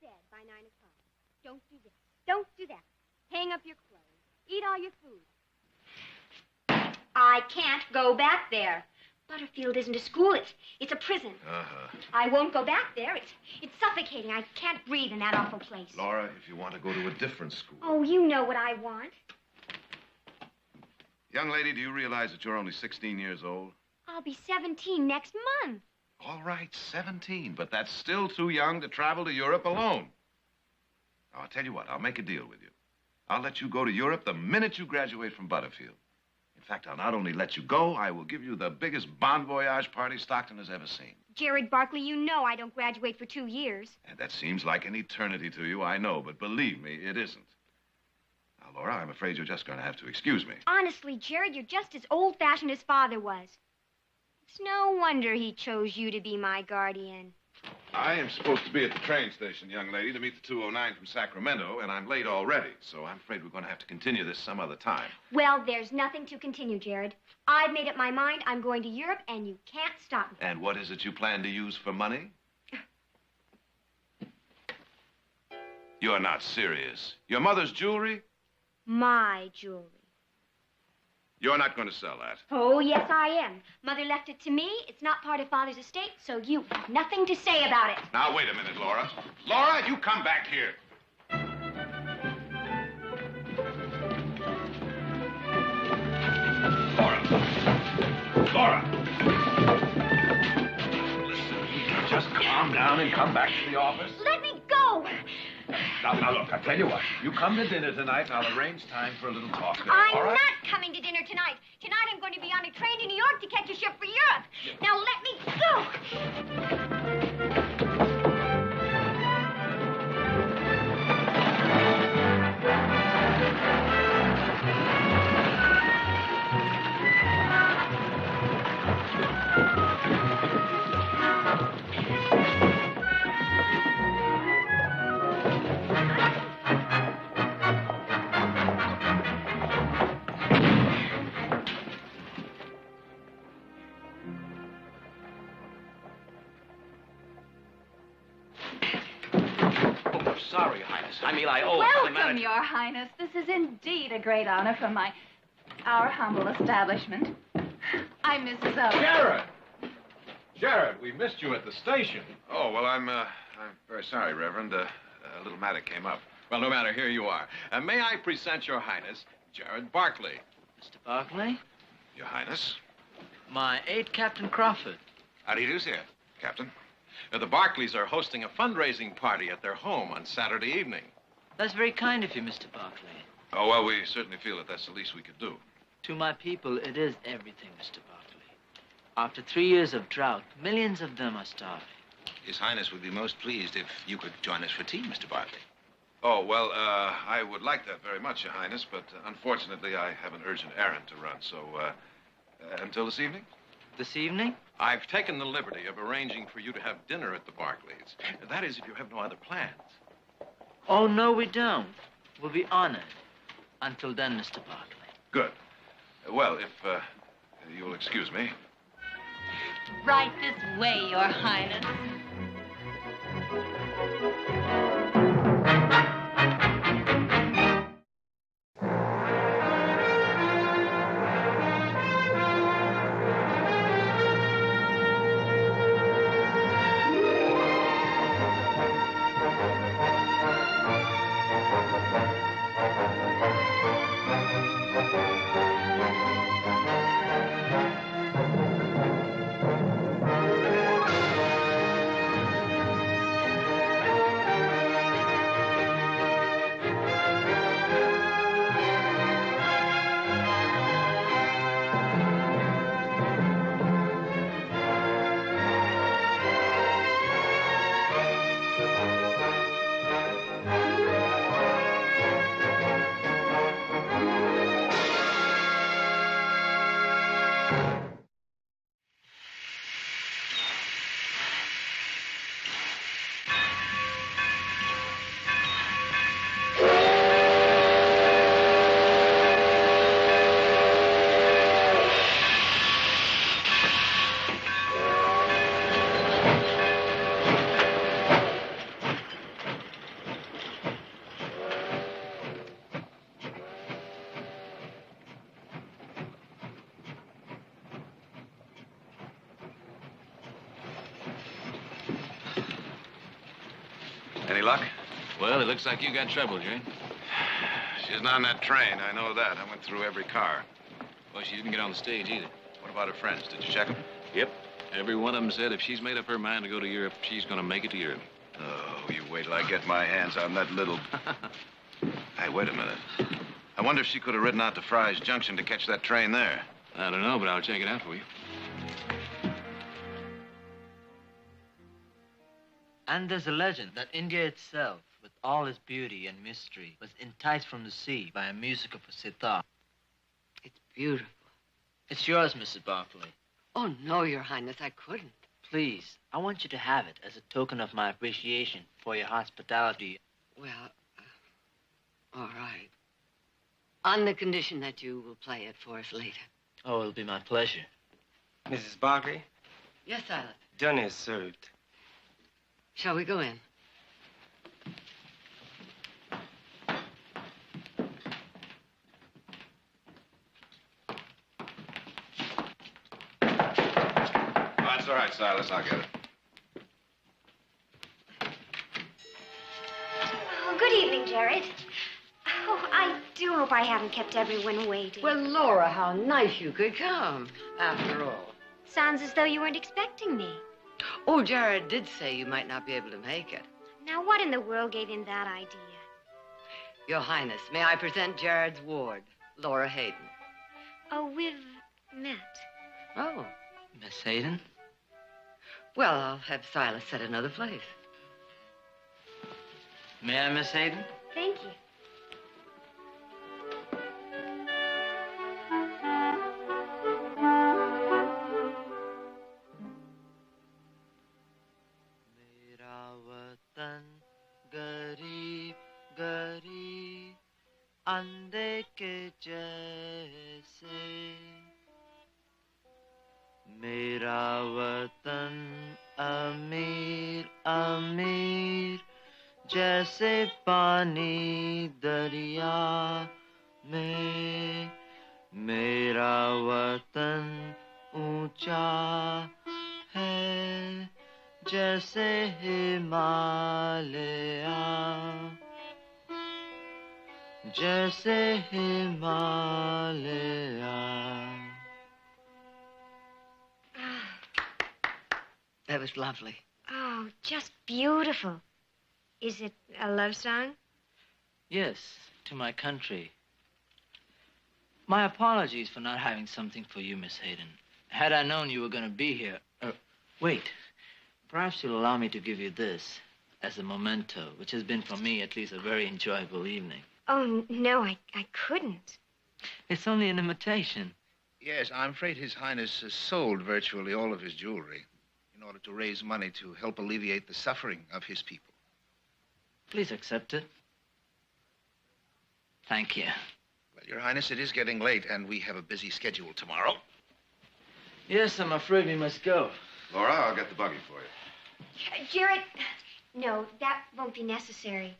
bed by 9 o'clock. Don't do this. Don't do that. Hang up your clothes. Eat all your food. I can't go back there. Butterfield isn't a school. It's a prison. I won't go back there. It's suffocating. I can't breathe in that awful place. Laura, if you want to go to a different school. Oh, you know what I want. Young lady, do you realize that you're only 16 years old? I'll be 17 next month. All right, 17, but that's still too young to travel to Europe alone. Now, I'll tell you what, I'll make a deal with you. I'll let you go to Europe the minute you graduate from Butterfield. In fact, I'll not only let you go, I will give you the biggest bon voyage party Stockton has ever seen. Jared Barkley, you know I don't graduate for 2 years. And that seems like an eternity to you, I know, but believe me, it isn't. Now, Laura, I'm afraid you're just going to have to excuse me. Honestly, Jared, you're just as old-fashioned as Father was. It's no wonder he chose you to be my guardian. I am supposed to be at the train station, young lady, to meet the 209 from Sacramento, and I'm late already, so I'm afraid we're going to have to continue this some other time. Well, there's nothing to continue, Jared. I've made up my mind. I'm going to Europe, and you can't stop me. And what is it you plan to use for money? You're not serious. Your mother's jewelry? My jewelry. You're not going to sell that. Oh, yes, I am. Mother left it to me. It's not part of Father's estate, so you have nothing to say about it. Now, wait a minute, Laura. Laura, you come back here. Laura. Listen, you can just calm down and come back to the office. Let me go. Now, look, I'll tell you what. You come to dinner tonight, and I'll arrange time for a little talk there, I'm all right? not coming to dinner tonight. Tonight I'm going to be on a train to New York to catch a ship for Europe. Now let me go. Sorry, Your Highness. I owe Welcome, Your Highness. This is indeed a great honor for our humble establishment. I'm Mrs. Owen. Jared! Jared, we missed you at the station. Oh, well, I'm very sorry, Reverend. A little matter came up. Well, no matter, here you are. May I present Your Highness, Jared Barkley. Mr. Barkley? Your Highness. My aide, Captain Crawford. How do you do, sir, Captain? The Barkleys are hosting a fundraising party at their home on Saturday evening. That's very kind of you, Mr. Barkley. Oh, well, we certainly feel that that's the least we could do. To my people, it is everything, Mr. Barkley. After 3 years of drought, millions of them are starving. His Highness would be most pleased if you could join us for tea, Mr. Barkley. Oh, well, I would like that very much, Your Highness, but unfortunately I have an urgent errand to run, so until this evening? This evening? I've taken the liberty of arranging for you to have dinner at the Barkleys. That is, if you have no other plans. Oh, no, we don't. We'll be honored. Until then, Mr. Barkley. Good. Well, if you'll excuse me. Right this way, Your Highness. Any luck? Well, it looks like you got trouble, Jane. She's not on that train. I know that. I went through every car. Well, she didn't get on the stage either. What about her friends? Did you check them? Yep. Every one of them said if she's made up her mind to go to Europe, she's going to make it to Europe. Oh, you wait till I get my hands on that little... Hey, wait a minute. I wonder if she could have ridden out to Fry's Junction to catch that train there. I don't know, but I'll check it out for you. And there's a legend that India itself, with all its beauty and mystery, was enticed from the sea by a music of a sitar. It's beautiful. It's yours, Mrs. Barkley. Oh, no, Your Highness, I couldn't. Please, I want you to have it as a token of my appreciation for your hospitality. Well, all right. On the condition that you will play it for us later. Oh, it'll be my pleasure. Mrs. Barkley, Yes, Silas. dinner is served. Shall we go in? That's all right, Silas. I'll get it. Oh, good evening, Jared. Oh, I do hope I haven't kept everyone waiting. Well, Laura, how nice you could come, after all. Sounds as though you weren't expecting me. Oh, Jared did say you might not be able to make it. Now, what in the world gave him that idea? Your Highness, may I present Jared's ward, Laura Hayden? Oh, we've met. Oh. Miss Hayden? Well, I'll have Silas set another place. May I, Miss Hayden? Thank you. गरीब गरीब अंधे के जैसे मेरा वतन अमीर अमीर जैसे पानी दरिया में मेरा वतन ऊंचा है जैसे हिमालया जैसे Himalaya That was lovely. Oh, just beautiful. Is it a love song? Yes, to my country. My apologies for not having something for you, Miss Hayden. Had I known you were going to be here... wait. Perhaps you'll allow me to give you this as a memento, which has been for me at least a very enjoyable evening. Oh, no, I couldn't. It's only an imitation. Yes, I'm afraid His Highness has sold virtually all of his jewelry in order to raise money to help alleviate the suffering of his people. Please accept it. Thank you. Well, Your Highness, it is getting late, and we have a busy schedule tomorrow. Yes, I'm afraid we must go. Laura, I'll get the buggy for you. Jared, no, that won't be necessary.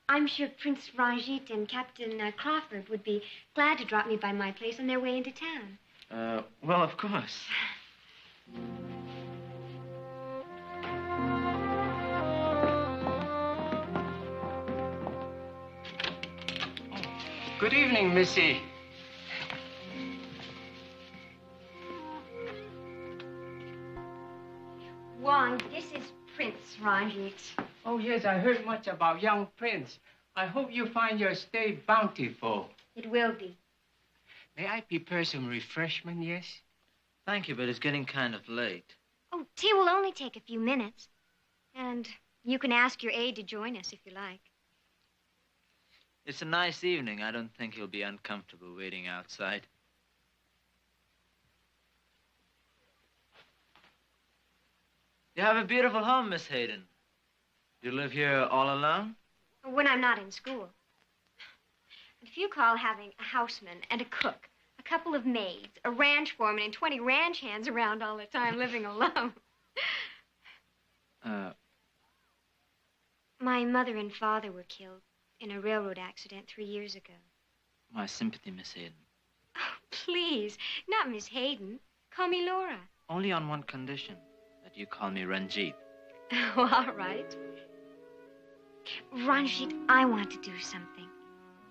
I'm sure Prince Ranjit and Captain Crawford would be glad to drop me by my place on their way into town. Well, of course. Good evening, Missy. Wong, this is Prince Ranjit. Oh, yes, I heard much about young Prince. I hope you find your stay bountiful. It will be. May I prepare some refreshment, yes? Thank you, but it's getting kind of late. Oh, tea will only take a few minutes. And you can ask your aide to join us if you like. It's a nice evening. I don't think you'll be uncomfortable waiting outside. You have a beautiful home, Miss Hayden. You live here all alone? When I'm not in school. And if you call having a houseman and a cook, a couple of maids, a ranch foreman, and 20 ranch hands around all the time living alone. My mother and father were killed in a railroad accident 3 years ago. My sympathy, Miss Hayden. Oh, please, not Miss Hayden. Call me Laura. Only on one condition, that you call me Ranjit. Oh, all right. Ranjit, I want to do something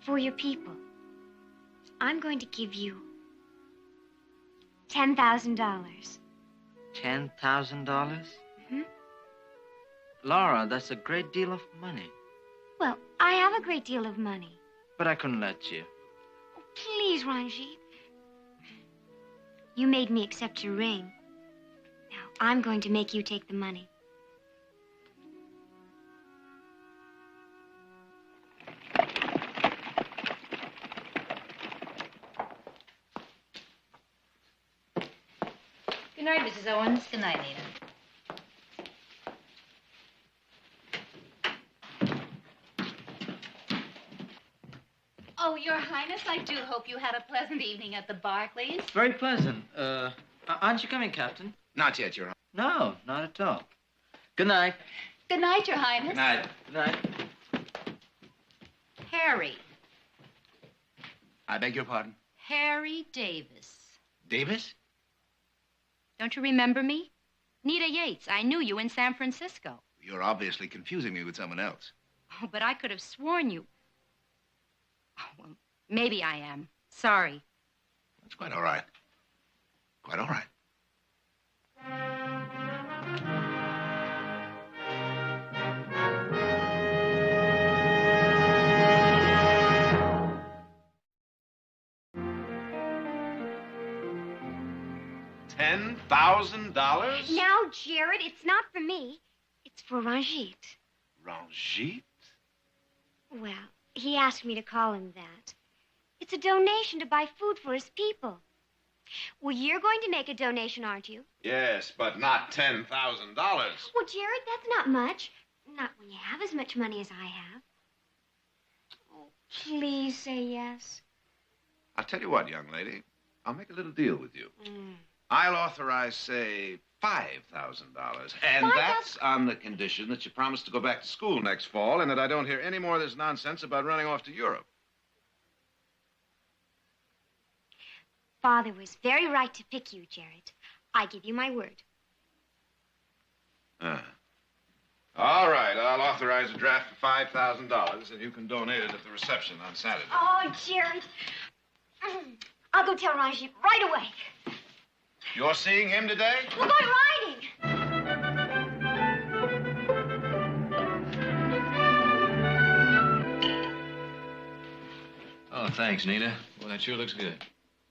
for your people. I'm going to give you $10,000. $10,000? Mm-hmm. Laura, that's a great deal of money. Well, I have a great deal of money. But I couldn't let you. Oh, please, Ranjit. You made me accept your ring. Now, I'm going to make you take the money. Good night, Mrs. Owens. Good night, Nina. Oh, Your Highness, I do hope you had a pleasant evening at the Barkleys. Very pleasant. Aren't you coming, Captain? Not yet, Your Honor. No, not at all. Good night. Good night, Your Highness. Good night. Good night. Harry. I beg your pardon? Harry Davis. Davis? Don't you remember me? Nita Yates. I knew you in San Francisco. You're obviously confusing me with someone else. Oh, but I could have sworn you... Oh, well, maybe I am. Sorry. That's quite all right. Quite all right. $10,000? Now, Jared, it's not for me. It's for Ranjit. Ranjit? Well, he asked me to call him that. It's a donation to buy food for his people. Well, you're going to make a donation, aren't you? Yes, but not $10,000. Well, Jared, that's not much. Not when you have as much money as I have. Oh, please say yes. I'll tell you what, young lady. I'll make a little deal with you. I'll authorize, say, $5,000. And that's on the condition that you promise to go back to school next fall and that I don't hear any more of this nonsense about running off to Europe. Father was very right to pick you, Jared. I give you my word. All right, I'll authorize a draft for $5,000, and you can donate it at the reception on Saturday. Oh, Jared. I'll go tell Ranjit right away. You're seeing him today? We're going riding. Oh, thanks, Nina. Well, that sure looks good.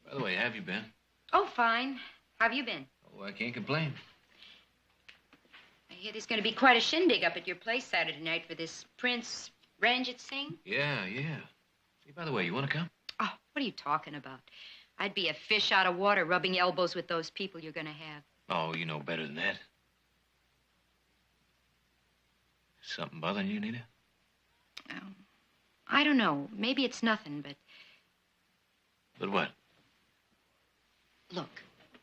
By the way, how have you been? Oh, fine. How have you been? Oh, I can't complain. I hear there's going to be quite a shindig up at your place Saturday night for this Prince Ranjit Singh. Yeah. Hey, by the way, you want to come? Oh, what are you talking about? I'd be a fish out of water rubbing elbows with those people you're going to have. Oh, you know better than that. Something bothering you, Nina? I don't know. Maybe it's nothing, but... But what? Look,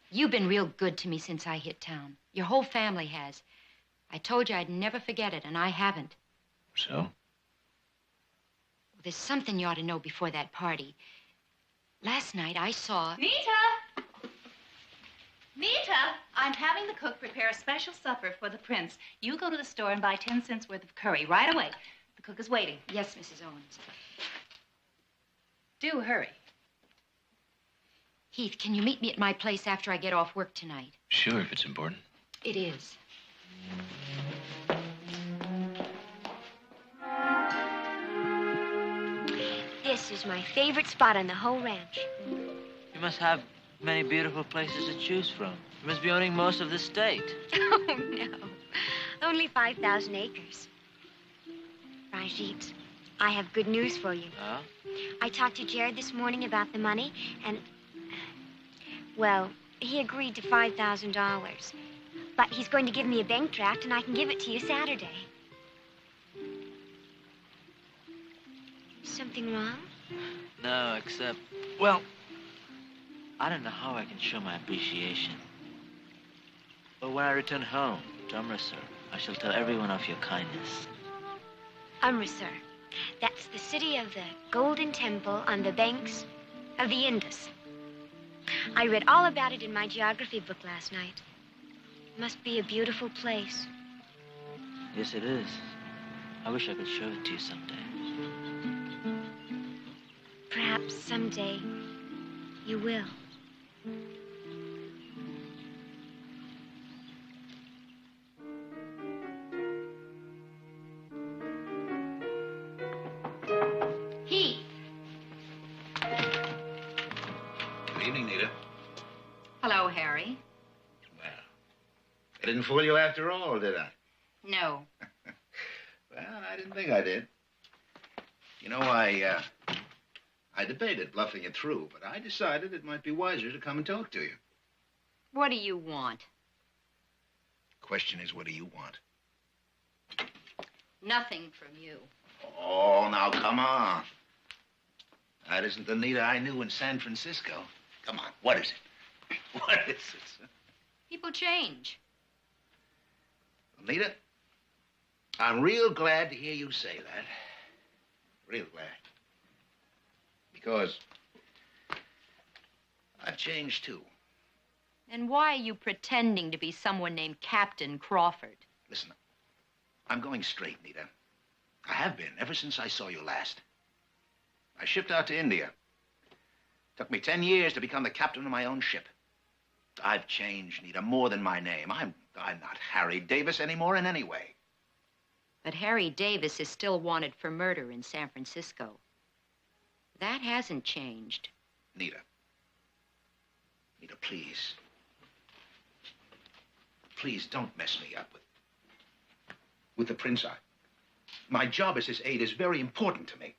you've been real good to me since I hit town. Your whole family has. I told you I'd never forget it, and I haven't. So? There's something you ought to know before that party. Last night I saw... Nita! Nita! I'm having the cook prepare a special supper for the prince. You go to the store and buy 10 cents worth of curry right away. The cook is waiting. Yes, Mrs. Owens. Do hurry. Heath, can you meet me at my place after I get off work tonight? Sure, if it's important. It is. This is my favorite spot on the whole ranch. You must have many beautiful places to choose from. You must be owning most of the state. Oh, no. Only 5,000 acres. Ranjit, I have good news for you. Oh? I talked to Jared this morning about the money, and... Well, he agreed to $5,000. But he's going to give me a bank draft, and I can give it to you Saturday. Something wrong? No, except... Well, I don't know how I can show my appreciation. But when I return home to Amritsar, I shall tell everyone of your kindness. Amritsar. That's the city of the Golden Temple on the banks of the Indus. I read all about it in my geography book last night. It must be a beautiful place. Yes, it is. I wish I could show it to you someday. Perhaps someday you will. Heath. Good evening, Nita. Hello, Harry. Well, I didn't fool you after all, did I? No. Well, I didn't think I did. You know, I debated bluffing it through, but I decided it might be wiser to come and talk to you. What do you want? Question is, what do you want? Nothing from you. Oh, now, come on. That isn't the Nita I knew in San Francisco. Come on, what is it? What is it? People change. Nita, I'm real glad to hear you say that. Real glad. Because I've changed, too. And why are you pretending to be someone named Captain Crawford? Listen, I'm going straight, Nita. I have been, ever since I saw you last. I shipped out to India. Took me 10 years to become the captain of my own ship. I've changed, Nita, more than my name. I'm not Harry Davis anymore in any way. But Harry Davis is still wanted for murder in San Francisco. That hasn't changed. Nita. Nita, please. Please don't mess me up with the prince. My job as his aide is very important to me.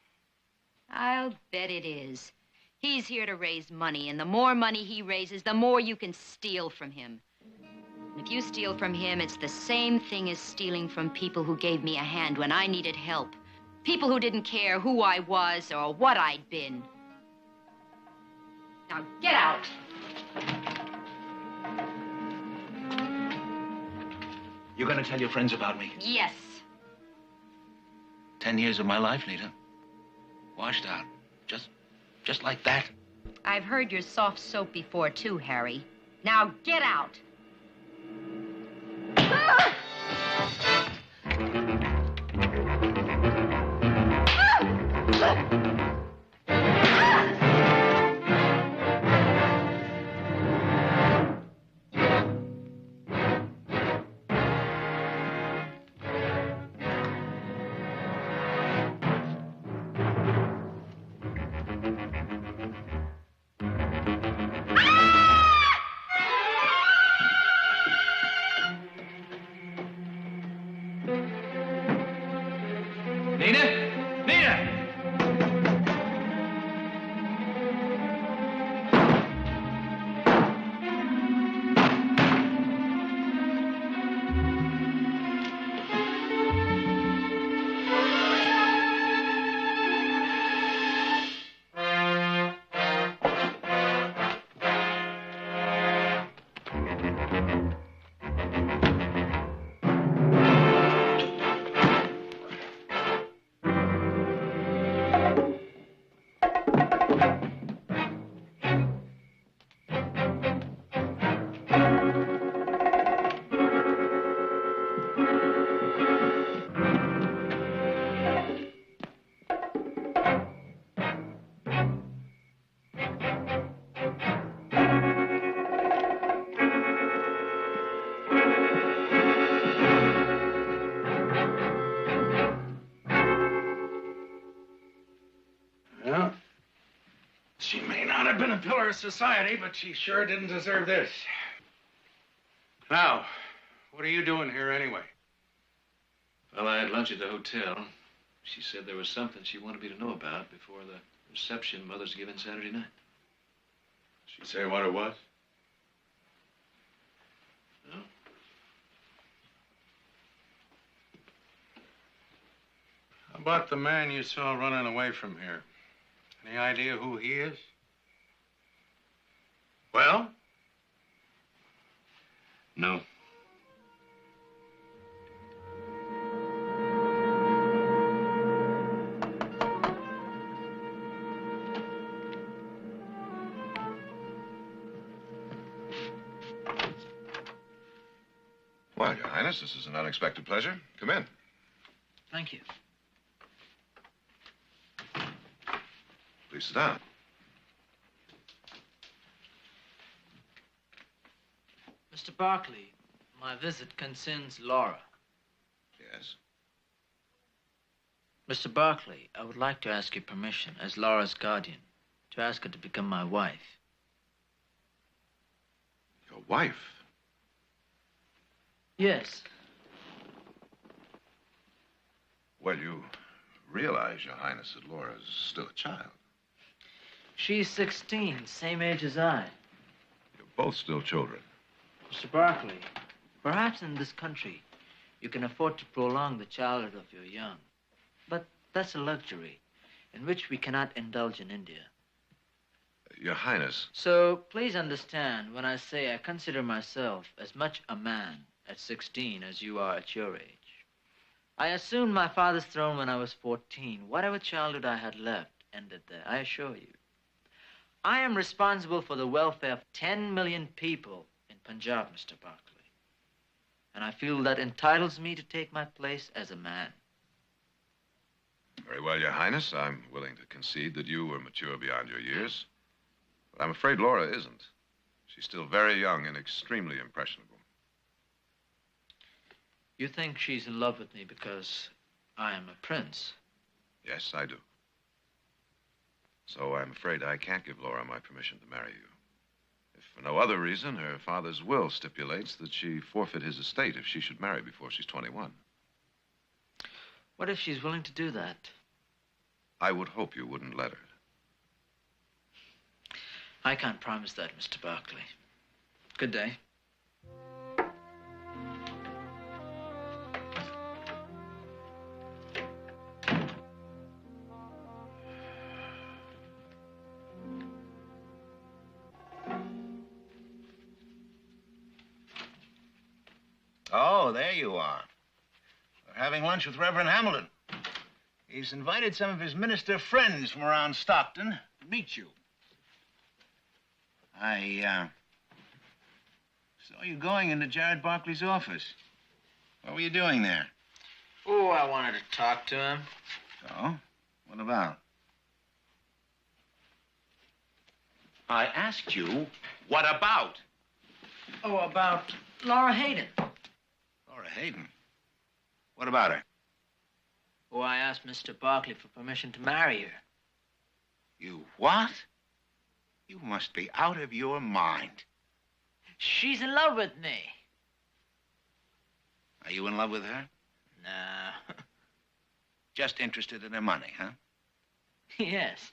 I'll bet it is. He's here to raise money, and the more money he raises, the more you can steal from him. And if you steal from him, it's the same thing as stealing from people who gave me a hand when I needed help. People who didn't care who I was or what I'd been. Now, get out. You're gonna tell your friends about me? Yes. 10 years of my life, Nita. Washed out. Just like that. I've heard your soft soap before, too, Harry. Now, get out. She may not have been a pillar of society, but she sure didn't deserve this. Now, what are you doing here anyway? Well, I had lunch at the hotel. She said there was something she wanted me to know about before the reception Mother's giving Saturday night. She say what it was? No. How about the man you saw running away from here? Any idea who he is? Well? No. Well, Your Highness, this is an unexpected pleasure. Come in. Thank you. Please sit down. Mr. Barkley, my visit concerns Laura. Yes? Mr. Barkley, I would like to ask your permission, as Laura's guardian, to ask her to become my wife. Your wife? Yes. Well, you realize, Your Highness, that Laura's still a child. She's 16, same age as I. You're both still children. Mr. Barkley, perhaps in this country you can afford to prolong the childhood of your young. But that's a luxury in which we cannot indulge in India. Your Highness. So please understand when I say I consider myself as much a man at 16 as you are at your age. I assumed my father's throne when I was 14. Whatever childhood I had left ended there, I assure you. I am responsible for the welfare of 10 million people in Punjab, Mr. Barkley. And I feel that entitles me to take my place as a man. Very well, Your Highness. I'm willing to concede that you were mature beyond your years. But I'm afraid Laura isn't. She's still very young and extremely impressionable. You think she's in love with me because I am a prince? Yes, I do. So I'm afraid I can't give Laura my permission to marry you. If for no other reason, her father's will stipulates that she forfeit his estate if she should marry before she's 21. What if she's willing to do that? I would hope you wouldn't let her. I can't promise that, Mr. Barkley. Good day. Oh, there you are. We're having lunch with Reverend Hamilton. He's invited some of his minister friends from around Stockton to meet you. I saw you going into Jared Barkley's office. What were you doing there? Oh, I wanted to talk to him. So? What about? I asked you, what about? Oh, about Laura Hayden. Laura Hayden? What about her? Oh, I asked Mr. Barkley for permission to marry her. You what? You must be out of your mind. She's in love with me. Are you in love with her? No. Just interested in her money, huh? Yes.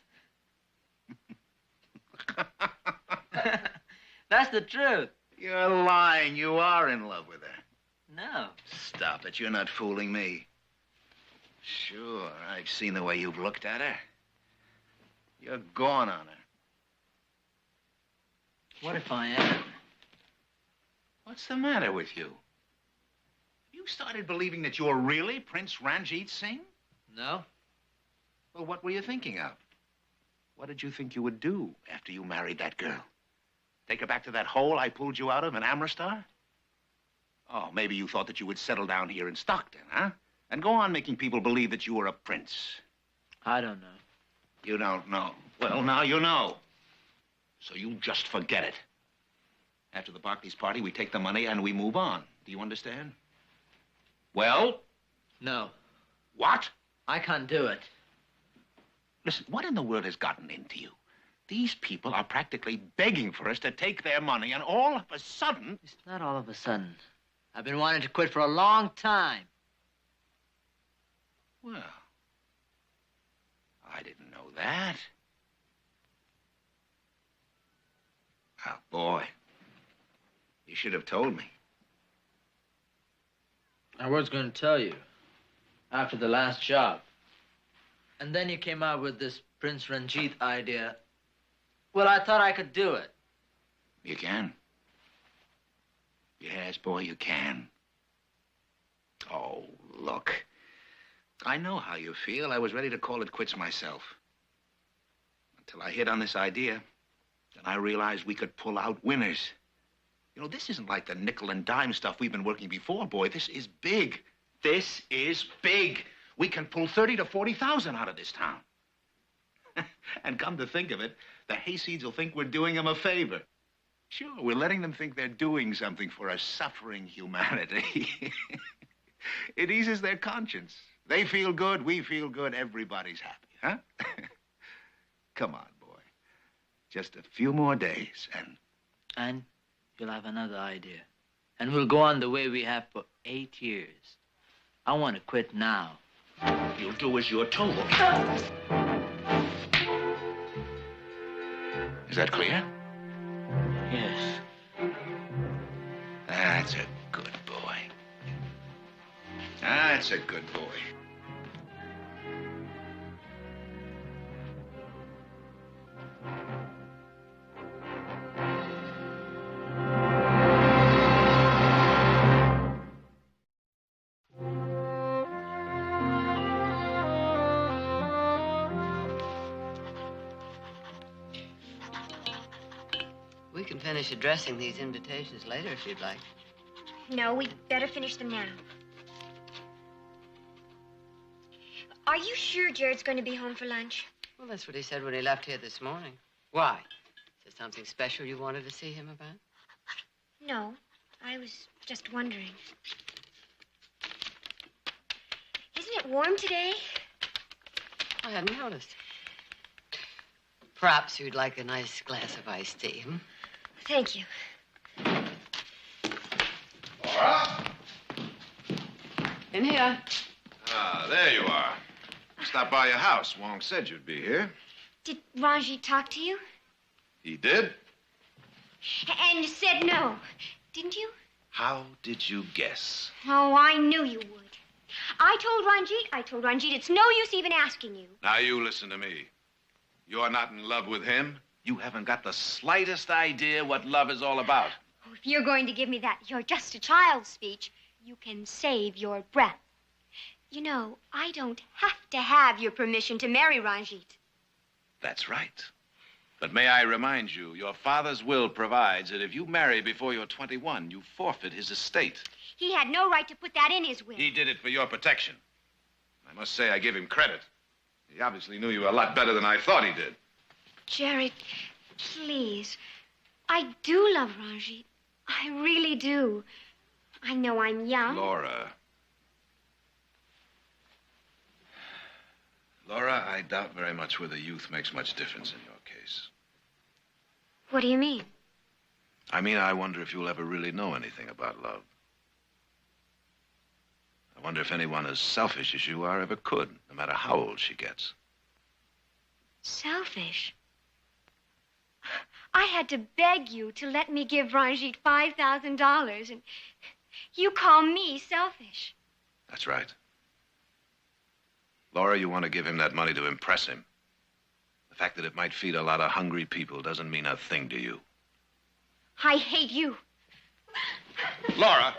That's the truth. You're lying. You are in love with her. No. Stop it. You're not fooling me. Sure, I've seen the way you've looked at her. You're gone on her. What if I am? What's the matter with you? You started believing that you're really Prince Ranjit Singh? No. Well, what were you thinking of? What did you think you would do after you married that girl? Take her back to that hole I pulled you out of in Amritsar? Oh, maybe you thought that you would settle down here in Stockton, huh? And go on making people believe that you were a prince. I don't know. You don't know. Well, now you know. So you just forget it. After the Barclays party, we take the money and we move on. Do you understand? Well? No. What? I can't do it. Listen, what in the world has gotten into you? These people are practically begging for us to take their money, and all of a sudden... It's not all of a sudden. I've been wanting to quit for a long time. Well, I didn't know that. Oh, boy. You should have told me. I was going to tell you after the last job. And then you came out with this Prince Ranjit idea. Well, I thought I could do it. You can. Yes, boy, you can. Oh, look. I know how you feel. I was ready to call it quits myself. Until I hit on this idea. Then I realized we could pull out winners. You know, this isn't like the nickel and dime stuff we've been working before, boy. This is big. This is big. we can pull 30 to 40,000 out of this town. And come to think of it, the hayseeds will think we're doing them a favor. Sure, we're letting them think they're doing something for a suffering humanity. It eases their conscience. They feel good, we feel good, everybody's happy, huh? Come on, boy. Just a few more days, And you'll have another idea. And we'll go on the way we have for 8 years. I want to quit now. You'll do as you're told. Is that clear? Yes. That's a good boy. That's a good boy. We can finish addressing these invitations later if you'd like. No, we'd better finish them now. Are you sure Jared's going to be home for lunch? Well, that's what he said when he left here this morning. Why? Is there something special you wanted to see him about? No, I was just wondering. Isn't it warm today? I hadn't noticed. Perhaps you'd like a nice glass of iced tea, hmm? Thank you. Laura? In here. Ah, there you are. Stopped by your house. Wong said you'd be here. Did Ranjit talk to you? He did? And you said no, didn't you? How did you guess? Oh, I knew you would. I told Ranjit it's no use even asking you. Now you listen to me. You're not in love with him. You haven't got the slightest idea what love is all about. Oh, if you're going to give me that "you're just a child" speech, you can save your breath. You know, I don't have to have your permission to marry Ranjit. That's right. But may I remind you, your father's will provides that if you marry before you're 21, you forfeit his estate. He had no right to put that in his will. He did it for your protection. I must say I give him credit. He obviously knew you a lot better than I thought he did. Jared, please. I do love Ranjit. I really do. I know I'm young. Laura, I doubt very much whether youth makes much difference in your case. What do you mean? I mean, I wonder if you'll ever really know anything about love. I wonder if anyone as selfish as you are ever could, no matter how old she gets. Selfish? I had to beg you to let me give Ranjit $5,000, and you call me selfish. That's right. Laura, you want to give him that money to impress him. The fact that it might feed a lot of hungry people doesn't mean a thing to you. I hate you. Laura!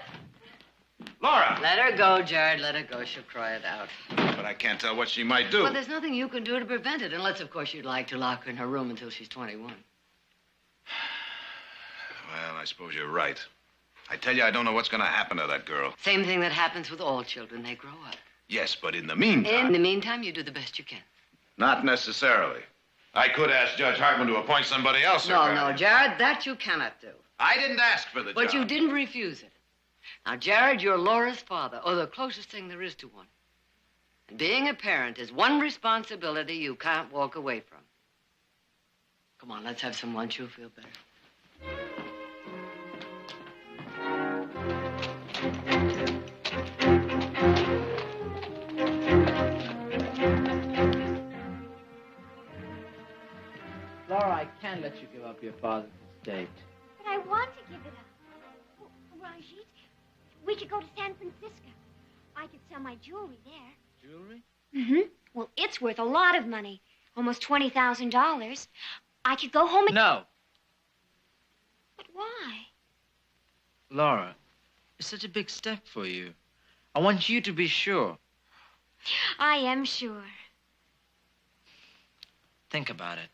Laura! Let her go, Jared. Let her go. She'll cry it out. But I can't tell what she might do. Well, there's nothing you can do to prevent it, unless, of course, you'd like to lock her in her room until she's 21. Well, I suppose you're right. I tell you, I don't know what's going to happen to that girl. Same thing that happens with all children. They grow up. Yes, but in the meantime... In the meantime, you do the best you can. Not necessarily. I could ask Judge Hartman to appoint somebody else. No, Jared, that you cannot do. I didn't ask for the job. But you didn't refuse it. Now, Jared, you're Laura's father, or the closest thing there is to one. And being a parent is one responsibility you can't walk away from. Come on, let's have some lunch. You'll feel better. Laura, I can't let you give up your father's estate. But I want to give it up. Oh, Ranjit, we could go to San Francisco. I could sell my jewelry there. Jewelry? Mm-hmm. Well, it's worth a lot of money. Almost $20,000. I could go home and... No. But why? Laura, it's such a big step for you. I want you to be sure. I am sure. Think about it.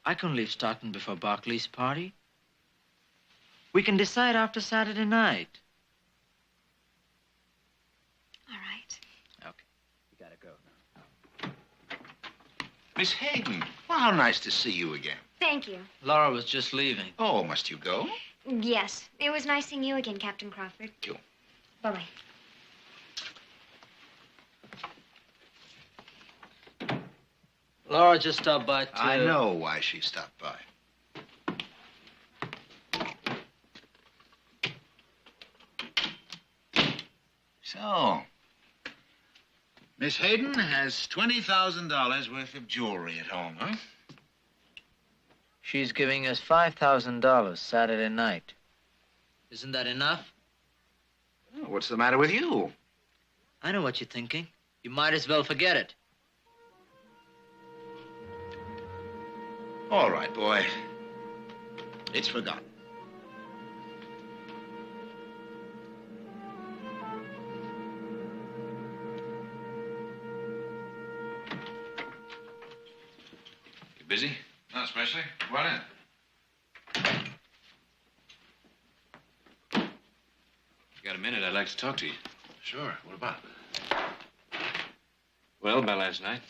I can leave Stockton before Barkley's party. We can decide after Saturday night. All right. Okay. You Miss Hayden, well, how nice to see you again. Thank you. Laura was just leaving. Oh, must you go? Yes. It was nice seeing you again, Captain Crawford. Thank you. Bye-bye. Laura just stopped by to... I know why she stopped by. So, Miss Hayden has $20,000 worth of jewelry at home, huh? She's giving us $5,000 Saturday night. Isn't that enough? Oh, what's the matter with you? I know what you're thinking. You might as well forget it. All right, boy. It's forgotten. You busy? Not especially. Come on in. You got a minute? I'd like to talk to you. Sure. What about? Well, about last night.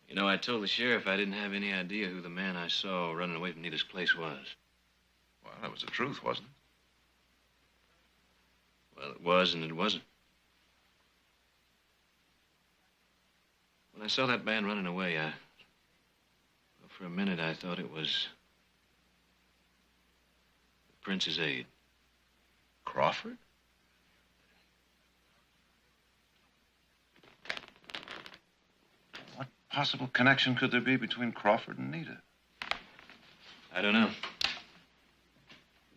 You know, I told the sheriff I didn't have any idea who the man I saw running away from Nita's place was. Well, that was the truth, wasn't it? Well, it was and it wasn't. When I saw that man running away, well, for a minute, I thought it was the Prince's aide. Crawford? What possible connection could there be between Crawford and Nita? I don't know.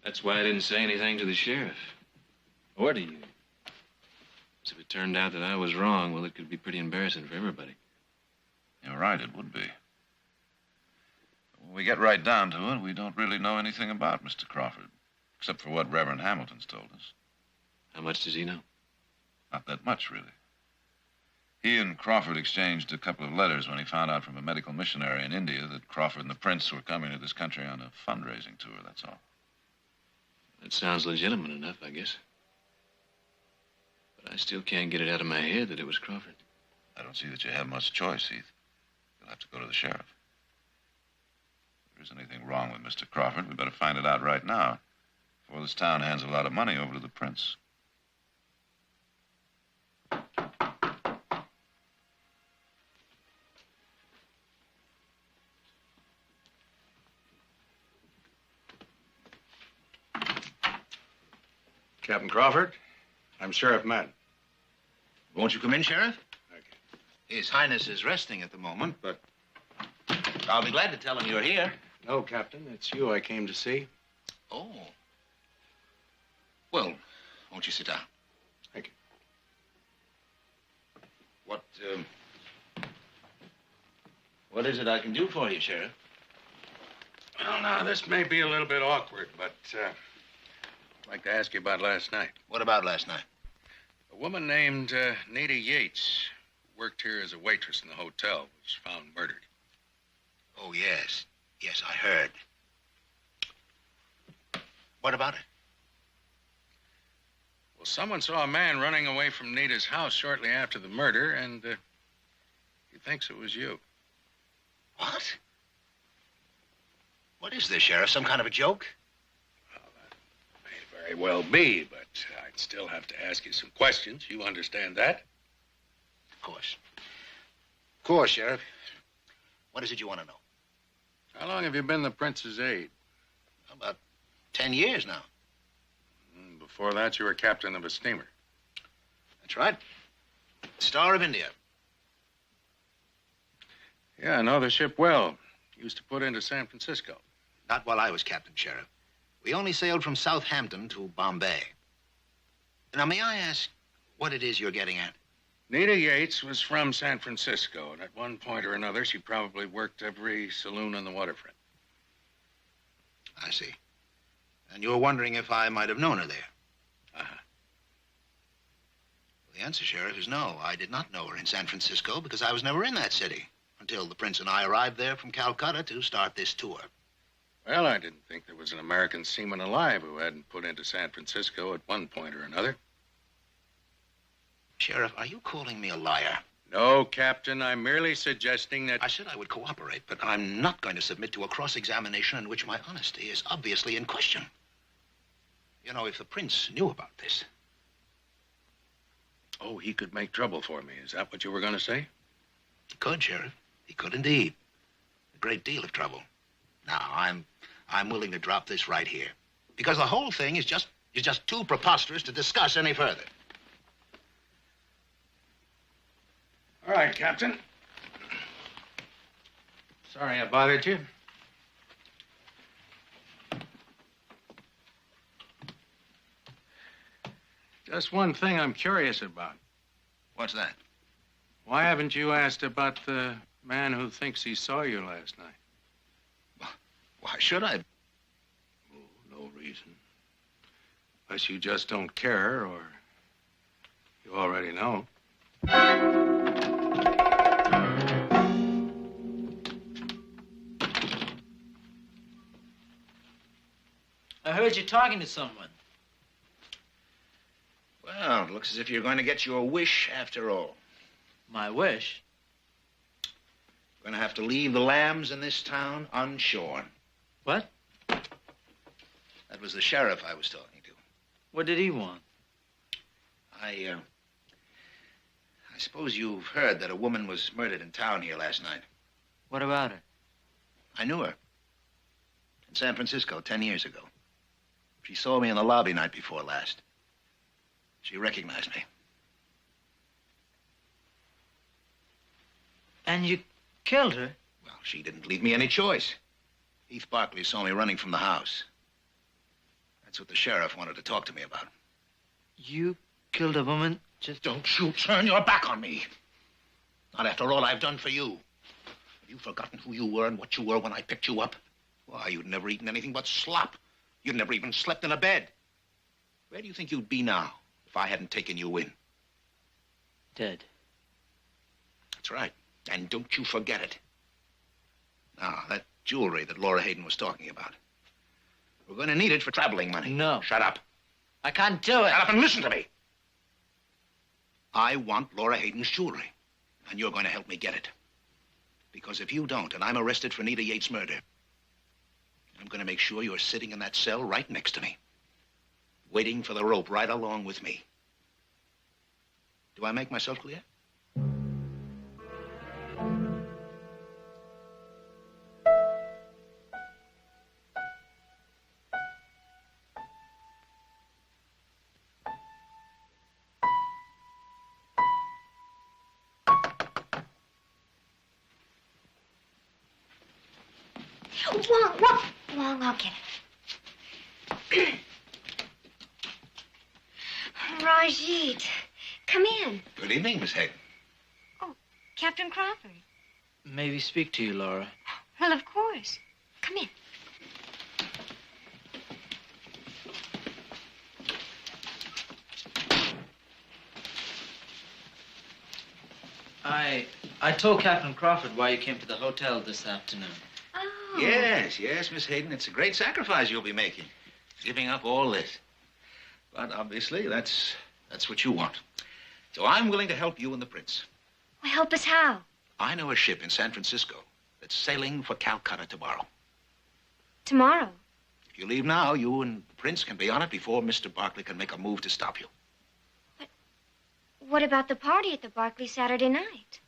That's why I didn't say anything to the sheriff. Or to you. 'Cause if it turned out that I was wrong, well, it could be pretty embarrassing for everybody. You're right, it would be. When we get right down to it, we don't really know anything about Mr. Crawford, except for what Reverend Hamilton's told us. How much does he know? Not that much, really. He and Crawford exchanged a couple of letters when he found out from a medical missionary in India that Crawford and the Prince were coming to this country on a fundraising tour, that's all. That sounds legitimate enough, I guess. But I still can't get it out of my head that it was Crawford. I don't see that you have much choice, Heath. You'll have to go to the sheriff. If there's anything wrong with Mr. Crawford, we better find it out right now, before this town hands a lot of money over to the Prince. Captain Crawford, I'm Sheriff Madden. Won't you come in, Sheriff? Okay. His Highness is resting at the moment, but I'll be glad to tell him you're here. No, Captain, it's you I came to see. Oh. Well, won't you sit down? Thank you. What is it I can do for you, Sheriff? Well, now, this may be a little bit awkward, but I'd like to ask you about last night. What about last night? A woman named Nita Yates, who worked here as a waitress in the hotel, was found murdered. Oh, yes. Yes, I heard. What about it? Well, someone saw a man running away from Nita's house shortly after the murder, and he thinks it was you. What? What is this, Sheriff? Some kind of a joke? Well, that may very well be, but I'd still have to ask you some questions. You understand that? Of course. Of course, Sheriff. What is it you want to know? How long have you been the Prince's aide? About 10 years now. Before that, you were captain of a steamer. That's right. Star of India. Yeah, I know the ship well. Used to put into San Francisco. Not while I was captain, Sheriff. We only sailed from Southampton to Bombay. Now, may I ask what it is you're getting at? Nita Yates was from San Francisco, and at one point or another, she probably worked every saloon on the waterfront. I see. And you're wondering if I might have known her there? Uh-huh. Well, the answer, Sheriff, is no. I did not know her in San Francisco because I was never in that city until the Prince and I arrived there from Calcutta to start this tour. Well, I didn't think there was an American seaman alive who hadn't put into San Francisco at one point or another. Sheriff, are you calling me a liar? No, Captain, I'm merely suggesting that... I said I would cooperate, but I'm not going to submit to a cross-examination in which my honesty is obviously in question. You know, if the prince knew about this... Oh, he could make trouble for me. Is that what you were going to say? He could, Sheriff. He could indeed. A great deal of trouble. Now, I'm willing to drop this right here. Because the whole thing is just too preposterous to discuss any further. All right, Captain. Sorry I bothered you. Just one thing I'm curious about. What's that? Why haven't you asked about the man who thinks he saw you last night? Why should I? Oh, no reason. Unless you just don't care, or you already know. I heard you talking to someone. Well, it looks as if you're going to get your wish after all. My wish? You're going to have to leave the lambs in this town unshorn. What? That was the sheriff I was talking to. What did he want? I suppose you've heard that a woman was murdered in town here last night. What about her? I knew her. In San Francisco 10 years ago. She saw me in the lobby night before last. She recognized me. And you killed her? Well, she didn't leave me any choice. Heath Barkley saw me running from the house. That's what the sheriff wanted to talk to me about. You killed a woman just... Don't you turn your back on me. Not after all I've done for you. Have you forgotten who you were and what you were when I picked you up? Why, you'd never eaten anything but slop. You'd never even slept in a bed. Where do you think you'd be now if I hadn't taken you in? Dead. That's right. And don't you forget it. Now, that jewelry that Laura Hayden was talking about. We're going to need it for traveling money. No. Shut up. I can't do it. Shut up and listen to me. I want Laura Hayden's jewelry, and you're going to help me get it. Because if you don't, and I'm arrested for Nita Yates' murder, I'm going to make sure you're sitting in that cell right next to me, waiting for the rope right along with me. Do I make myself clear? Wong, I'll get it. Rajit, come in. Good evening, Miss Hayden. Oh, Captain Crawford. Maybe speak to you, Laura. Well, of course. Come in. I told Captain Crawford why you came to the hotel this afternoon. Oh. Yes, Miss Hayden. It's a great sacrifice you'll be making, giving up all this. But obviously, that's what you want. So I'm willing to help you and the prince. Well, help us how? I know a ship in San Francisco that's sailing for Calcutta tomorrow. Tomorrow? If you leave now, you and the prince can be on it before Mr. Barkley can make a move to stop you. But what about the party at the Barkley Saturday night?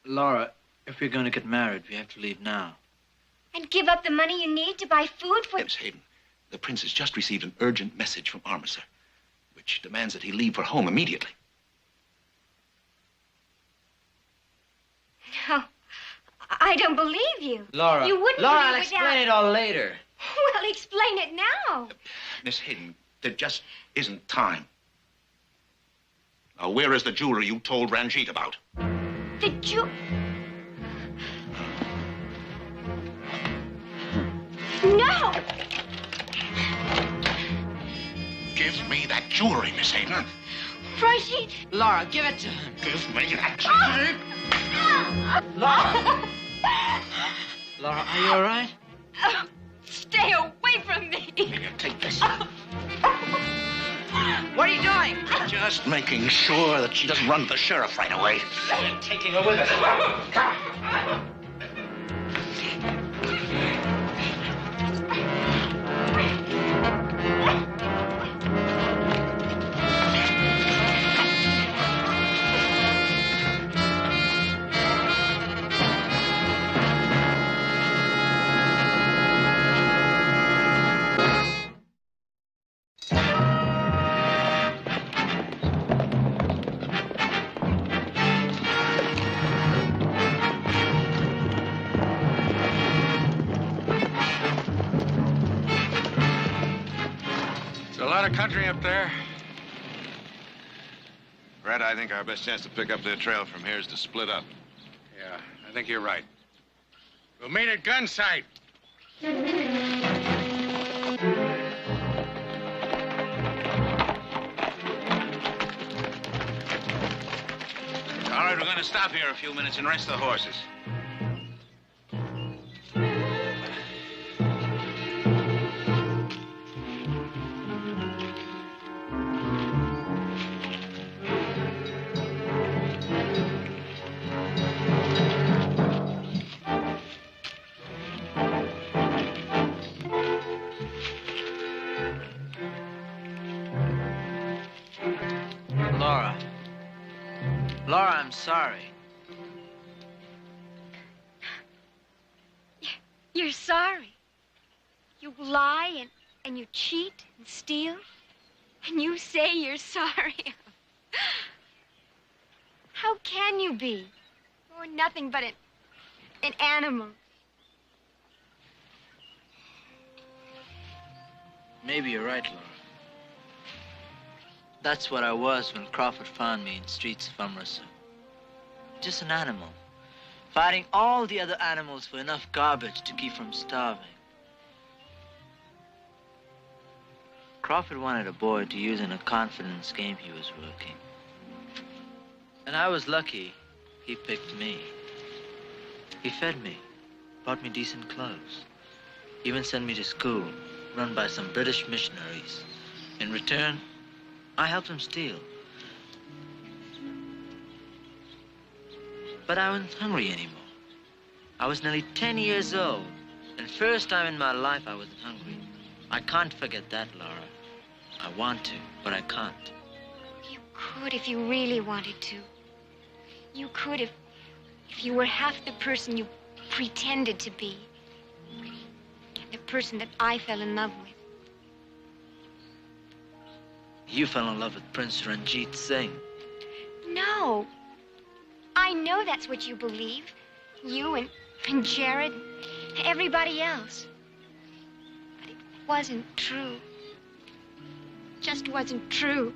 Laura, if we're going to get married, we have to leave now. And give up the money you need to buy food for... Miss Hayden, the prince has just received an urgent message from Armiser, which demands that he leave for home immediately. No, I don't believe you. Laura, you wouldn't Laura, leave I'll without... explain it all later. Well, explain it now. Miss Hayden, there just isn't time. Now, where is the jewelry you told Ranjit about? The No! Give me that jewelry, Miss Hayden. Rajit! Laura, give it to him. Give me that jewelry. Laura! Laura, are you all right? Stay away from me! Here, take this. What are you doing? Just making sure that she doesn't run to the sheriff right away. Taking her with us. A lot of country up there. Red, I think our best chance to pick up their trail from here is to split up. Yeah, I think you're right. We'll meet at gun sight. All right, we're going to stop here a few minutes and rest the horses. Laura, I'm sorry. You're sorry. You lie and you cheat and steal, and you say you're sorry. How can you be? You're nothing but an animal. Maybe you're right, Laura. That's what I was when Crawford found me in streets of Amritsar. Just an animal, fighting all the other animals for enough garbage to keep from starving. Crawford wanted a boy to use in a confidence game he was working. And I was lucky he picked me. He fed me, bought me decent clothes, even sent me to school, run by some British missionaries. In return, I helped him steal. But I wasn't hungry anymore. I was nearly 10 years old, and first time in my life I wasn't hungry. I can't forget that, Laura. I want to, but I can't. You could if you really wanted to. You could if you were half the person you pretended to be. The person that I fell in love with. You fell in love with Prince Ranjit Singh. No. I know that's what you believe. You and Jared and everybody else. But it wasn't true. Just wasn't true.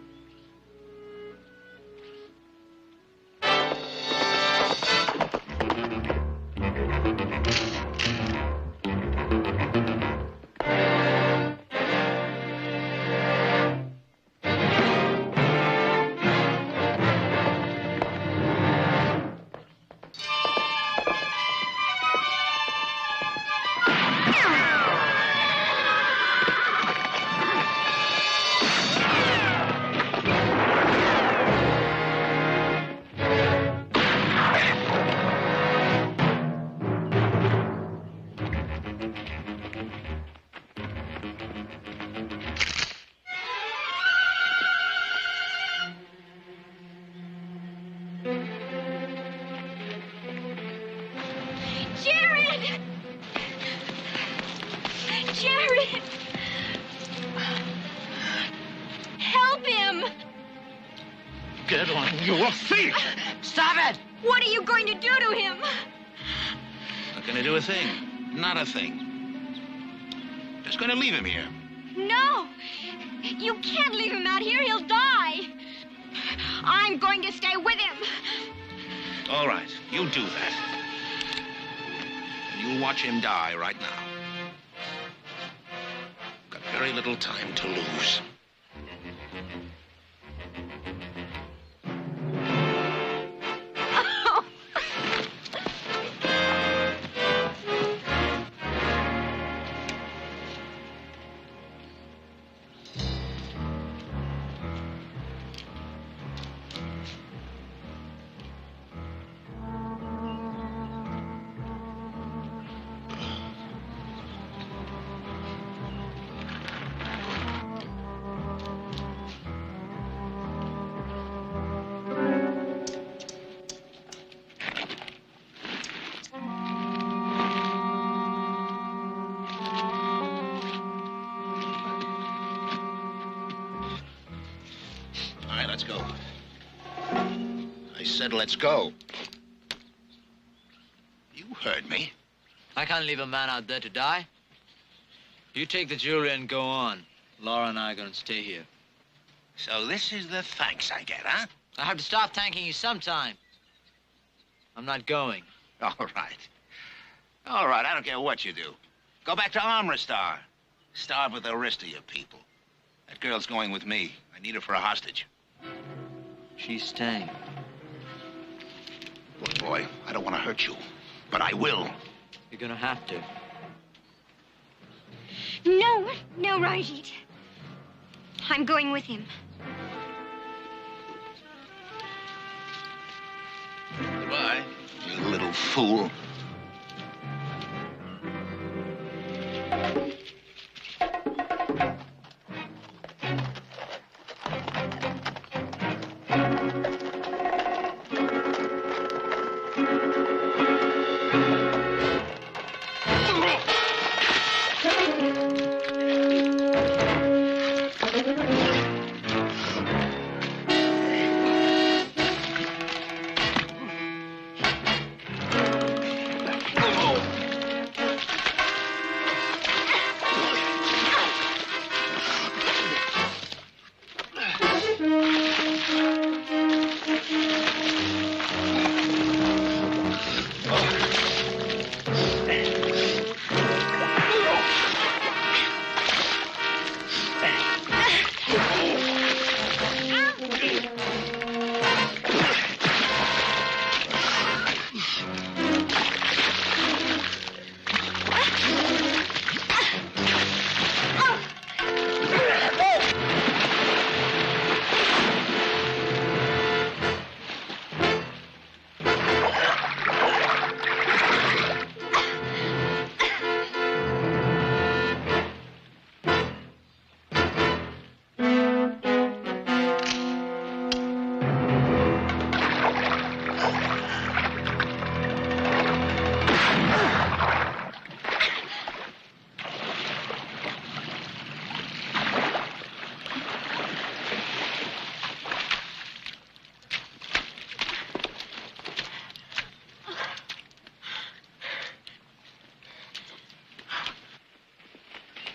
Get on your feet! Stop it! What are you going to do to him? Not gonna do a thing. Not a thing. Just gonna leave him here. No! You can't leave him out here. He'll die. I'm going to stay with him. All right, you do that. And you watch him die right now. Got very little time to lose. I said let's go. You heard me. I can't leave a man out there to die. You take the jewelry and go on. Laura and I are going to stay here. So this is the thanks I get, huh? I have to start thanking you sometime. I'm not going. All right. All right, I don't care what you do. Go back to Amritsar. Starve with the rest of your people. That girl's going with me. I need her for a hostage. She's staying. Look, boy, I don't want to hurt you, but I will. You're going to have to. No, no, Ranjit. I'm going with him. Goodbye, you little fool.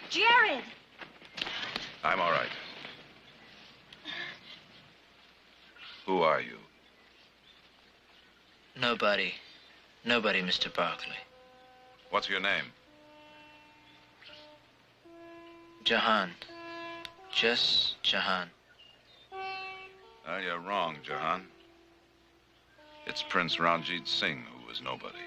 Jared! I'm all right. Who are you? Nobody. Nobody, Mr. Barkley. What's your name? Jahan. Just Jahan. You're wrong, Jahan. It's Prince Ranjit Singh who was nobody.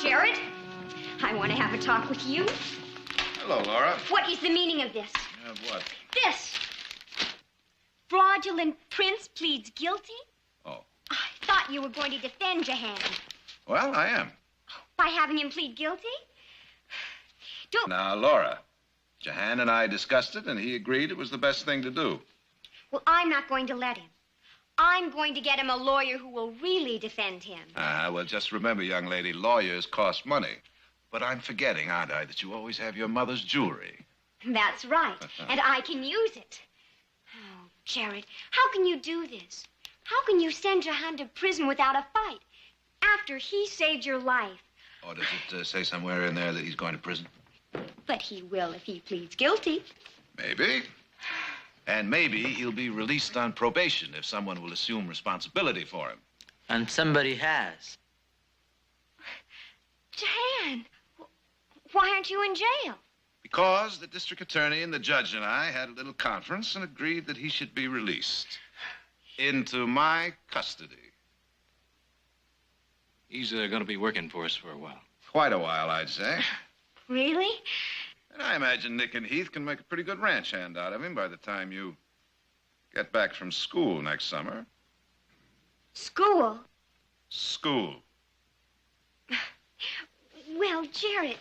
Jared, I want to have a talk with you. Hello, Laura. What is the meaning of this? What? This. Fraudulent prince pleads guilty? Oh. I thought you were going to defend Jahan. Well, I am. By having him plead guilty? Don't... Now, Laura, Jahan and I discussed it, and he agreed it was the best thing to do. Well, I'm not going to let him. I'm going to get him a lawyer who will really defend him. Well, just remember, young lady, lawyers cost money. But I'm forgetting, aren't I, that you always have your mother's jewelry. That's right. And I can use it. Oh, Jared, how can you do this? How can you send Jahan to prison without a fight after he saved your life? Or does it say somewhere in there that he's going to prison? But he will if he pleads guilty. Maybe. And maybe he'll be released on probation if someone will assume responsibility for him. And somebody has. Jahan, why aren't you in jail? Because the district attorney and the judge and I had a little conference and agreed that he should be released into my custody. He's going to be working for us for a while. Quite a while, I'd say. Really? And I imagine Nick and Heath can make a pretty good ranch hand out of him by the time you get back from school next summer. School? School. Well, Jared,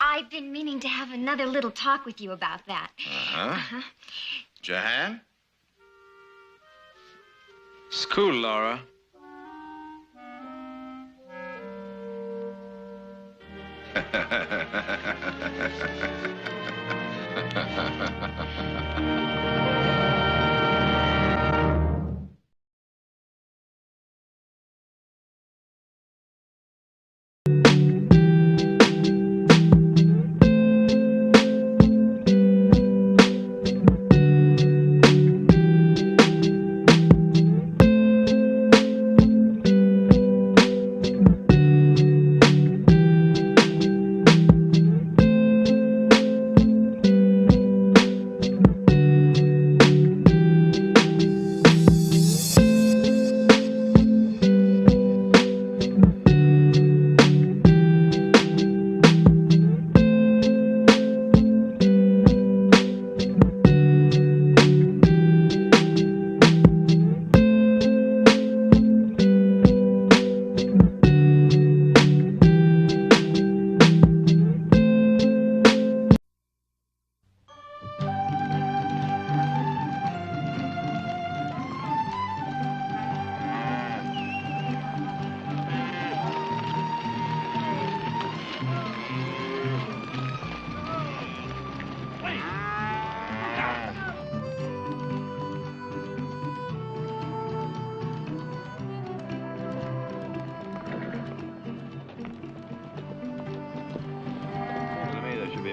I've been meaning to have another little talk with you about that. Uh-huh. Jahan, It's cool, Laura.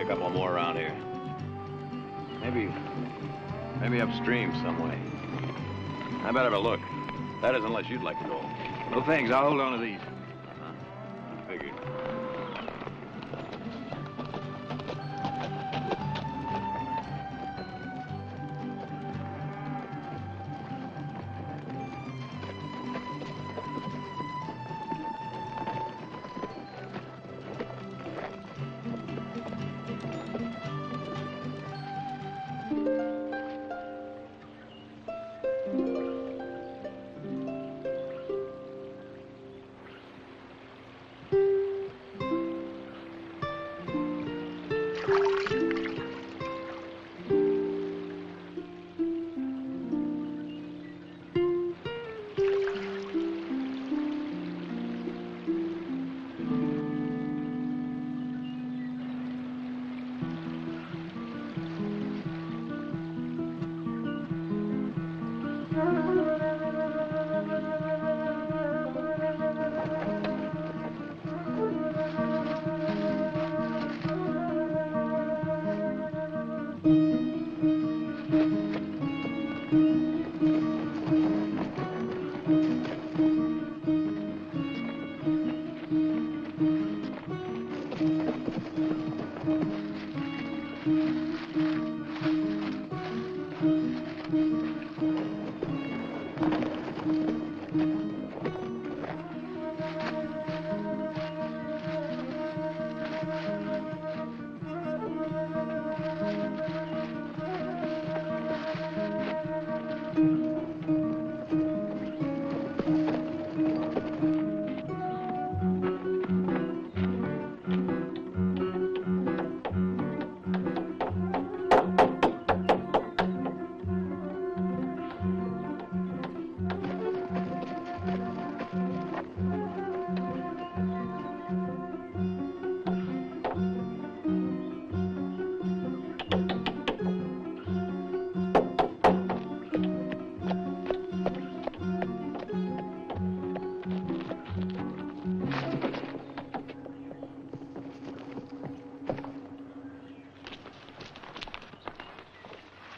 Couple more around here. Maybe upstream some way. I better have a look. That is, unless you'd like to go. No thanks. I'll hold on to these. Figured.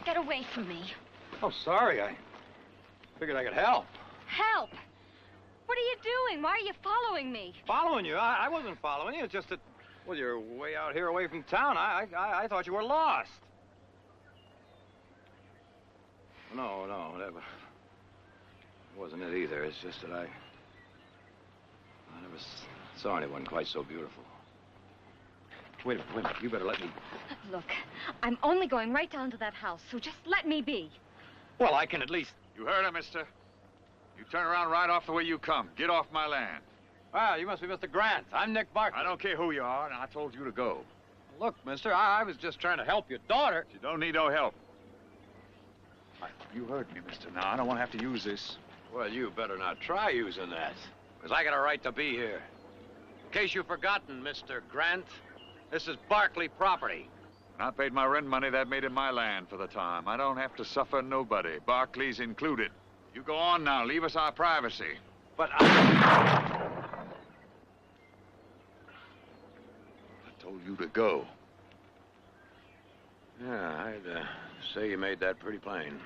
Get away from me. Oh, sorry. I figured I could help. Help! What are you doing? Why are you following me? Following you? I wasn't following you. It's just that, well, you're way out here away from town. I thought you were lost. No, that wasn't it either. It's just that I never saw anyone quite so beautiful. Wait a minute. You better let me... Look, I'm only going right down to that house, so just let me be. Well, I can at least... You heard her, mister? You turn around right off the way you come. Get off my land. Ah, you must be Mr. Grant. I'm Nick Barkley. I don't care who you are, and I told you to go. Look, mister, I was just trying to help your daughter. You don't need no help. You heard me, mister. Now, I don't want to have to use this. Well, you better not try using that, because I got a right to be here. In case you've forgotten, Mr. Grant, this is Barkley property. When I paid my rent money, that made it my land for the time. I don't have to suffer nobody, Barkley's included. You go on now, leave us our privacy. But I told you to go. Yeah, I'd say you made that pretty plain.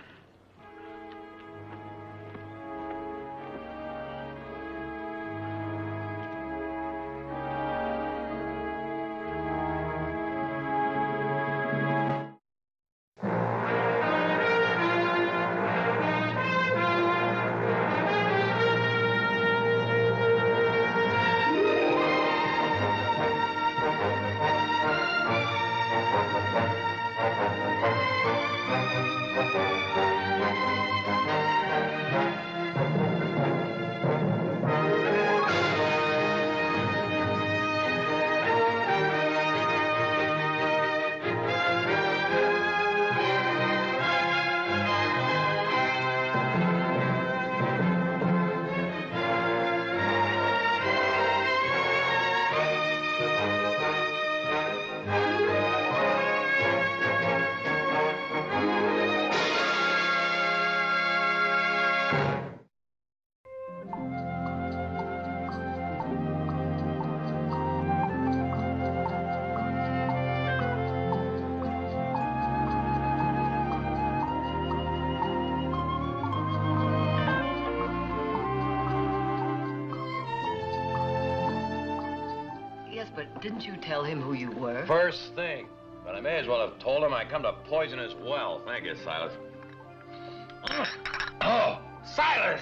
But didn't you tell him who you were? First thing. But I may as well have told him I come to poison his well. Thank you, Silas. Oh, Silas!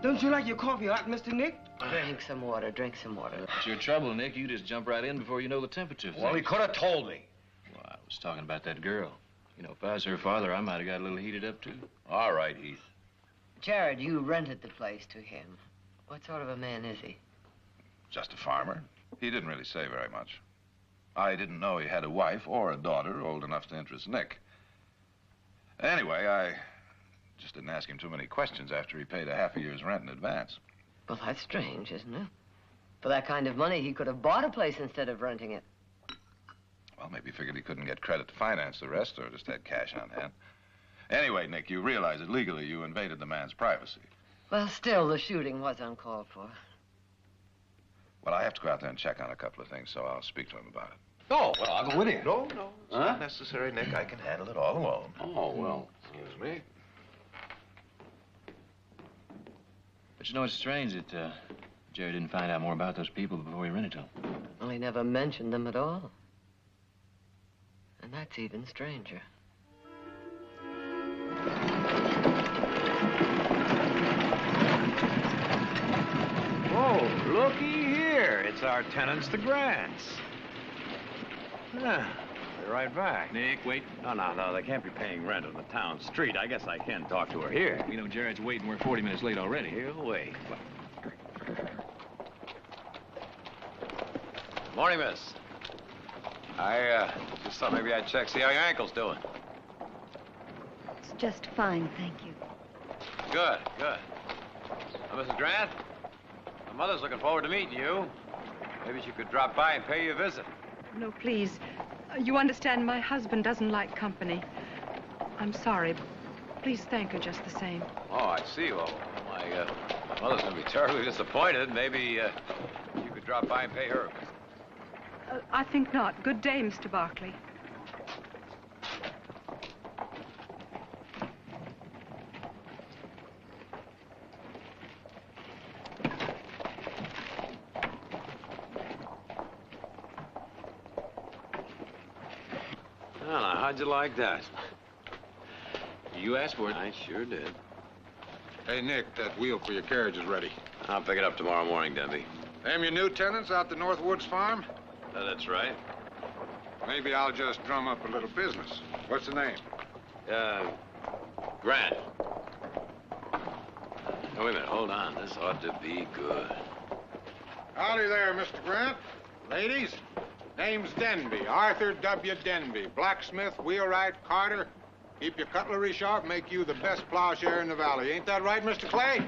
Don't you like your coffee hot, Mr. Nick? Drink some water, drink some water. It's your trouble, Nick. You just jump right in before you know the temperature. Well, he could have told me. Well, I was talking about that girl. You know, if I was her father, I might have got a little heated up, too. All right, Heath. Jared, you rented the place to him. What sort of a man is he? Just a farmer. He didn't really say very much. I didn't know he had a wife or a daughter old enough to interest Nick. Anyway, I just didn't ask him too many questions after he paid a half a year's rent in advance. Well, that's strange, isn't it? For that kind of money, he could have bought a place instead of renting it. Well, maybe he figured he couldn't get credit to finance the rest or just had cash on hand. Anyway, Nick, you realize that legally you invaded the man's privacy. Well, still, the shooting was uncalled for. Well, I have to go out there and check on a couple of things, so I'll speak to him about it. Oh, well, I'll go with you. No, it's not necessary, Nick. I can handle it all alone. Oh, well, excuse me. But you know, it's strange that Jerry didn't find out more about those people before he rented to them. Well, he never mentioned them at all. And that's even stranger. Oh, looky here. It's our tenants, the Grants. Yeah, they're right back. Nick, wait. No, they can't be paying rent on the town street. I guess I can talk to her here. You know, Jared's waiting. We're 40 minutes late already. He'll wait. Morning, miss. I just thought maybe I'd check, see how your ankle's doing. It's just fine, thank you. Good. Now, Mrs. Grant, my mother's looking forward to meeting you. Maybe she could drop by and pay you a visit. No, please. You understand my husband doesn't like company. I'm sorry. Please thank her just the same. Oh, I see. Well, my mother's going to be terribly disappointed. Maybe you could drop by and pay her a visit. I think not. Good day, Mr. Barkley. Well, now, how'd you like that? You asked for it. I sure did. Hey, Nick, that wheel for your carriage is ready. I'll pick it up tomorrow morning, Denby. Them your new tenants out the North Woods farm? That's right. Maybe I'll just drum up a little business. What's the name? Grant. Oh, wait a minute. Hold on. This ought to be good. Howdy there, Mr. Grant. Ladies, name's Denby, Arthur W. Denby. Blacksmith, wheelwright, carter. Keep your cutlery sharp, make you the best plowshare in the valley. Ain't that right, Mr. Clay?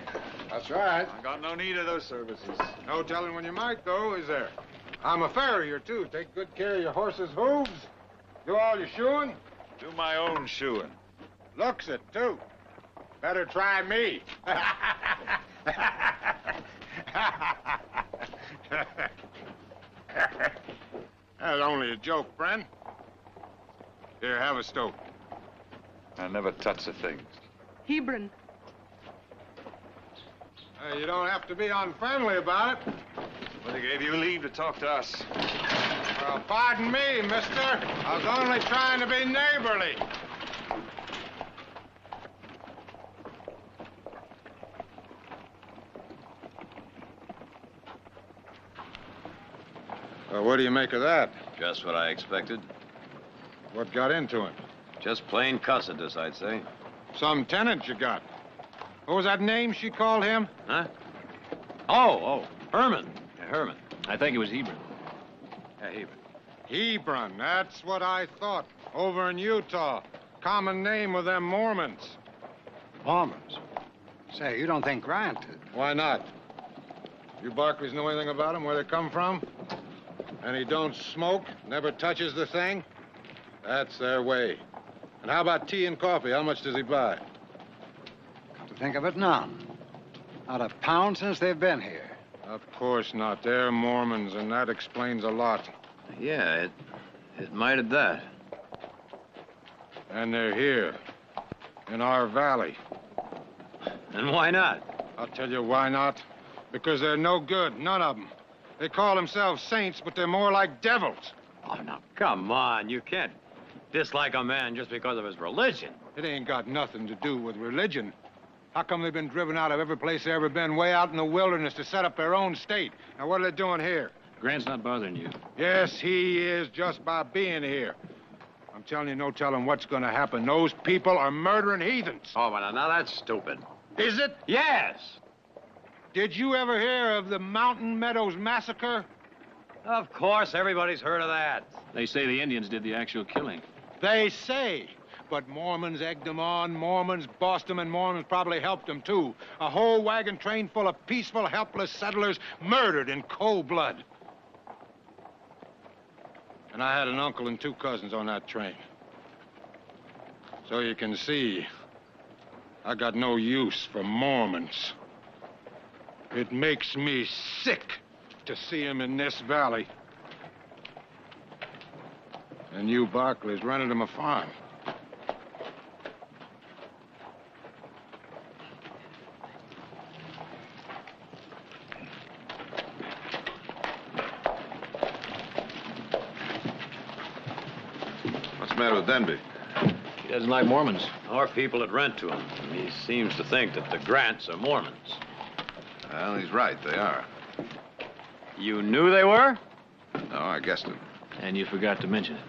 That's right. I got no need of those services. No telling when you might, though, is there? I'm a farrier, too. Take good care of your horse's hooves. Do all your shoeing. Do my own shoeing. Looks it, too. Better try me. That's only a joke, friend. Here, have a stoke. I never touch a thing. Hebron. You don't have to be unfriendly about it. Well, they gave you leave to talk to us. Well, pardon me, mister. I was only trying to be neighborly. Well, what do you make of that? Just what I expected. What got into him? Just plain cussedness, I'd say. Some tenant you got. What was that name she called him? Huh? Oh, Herman. Yeah, Herman. I think it was Hebron. Yeah, Hebron. Hebron, that's what I thought. Over in Utah. Common name with them Mormons. Mormons? Say, you don't think Grant... Why not? You Barkleys know anything about them, where they come from? And he don't smoke, never touches the thing? That's their way. And how about tea and coffee? How much does he buy? Come to think of it, none. Not a pound since they've been here. Of course not. They're Mormons, and that explains a lot. Yeah, it might at that. And they're here, in our valley. And why not? I'll tell you why not. Because they're no good, none of them. They call themselves saints, but they're more like devils. Oh, now, come on. You can't dislike a man just because of his religion. It ain't got nothing to do with religion. How come they've been driven out of every place they've ever been, way out in the wilderness to set up their own state? Now, what are they doing here? Grant's not bothering you. Yes, he is, just by being here. I'm telling you, no telling what's gonna happen. Those people are murdering heathens. Oh, but now that's stupid. Is it? Yes. Did you ever hear of the Mountain Meadows Massacre? Of course, everybody's heard of that. They say the Indians did the actual killing. They say. But Mormons egged them on, Mormons bossed them, and Mormons probably helped them, too. A whole wagon train full of peaceful, helpless settlers murdered in cold blood. And I had an uncle and two cousins on that train. So you can see, I got no use for Mormons. It makes me sick to see them in this valley. And you Barkleys rented them a farm. What's the matter with Denby? He doesn't like Mormons. Our people that rent to him. He seems to think that the Grants are Mormons. Well, he's right. They are. You knew they were? No, I guessed it. And you forgot to mention it.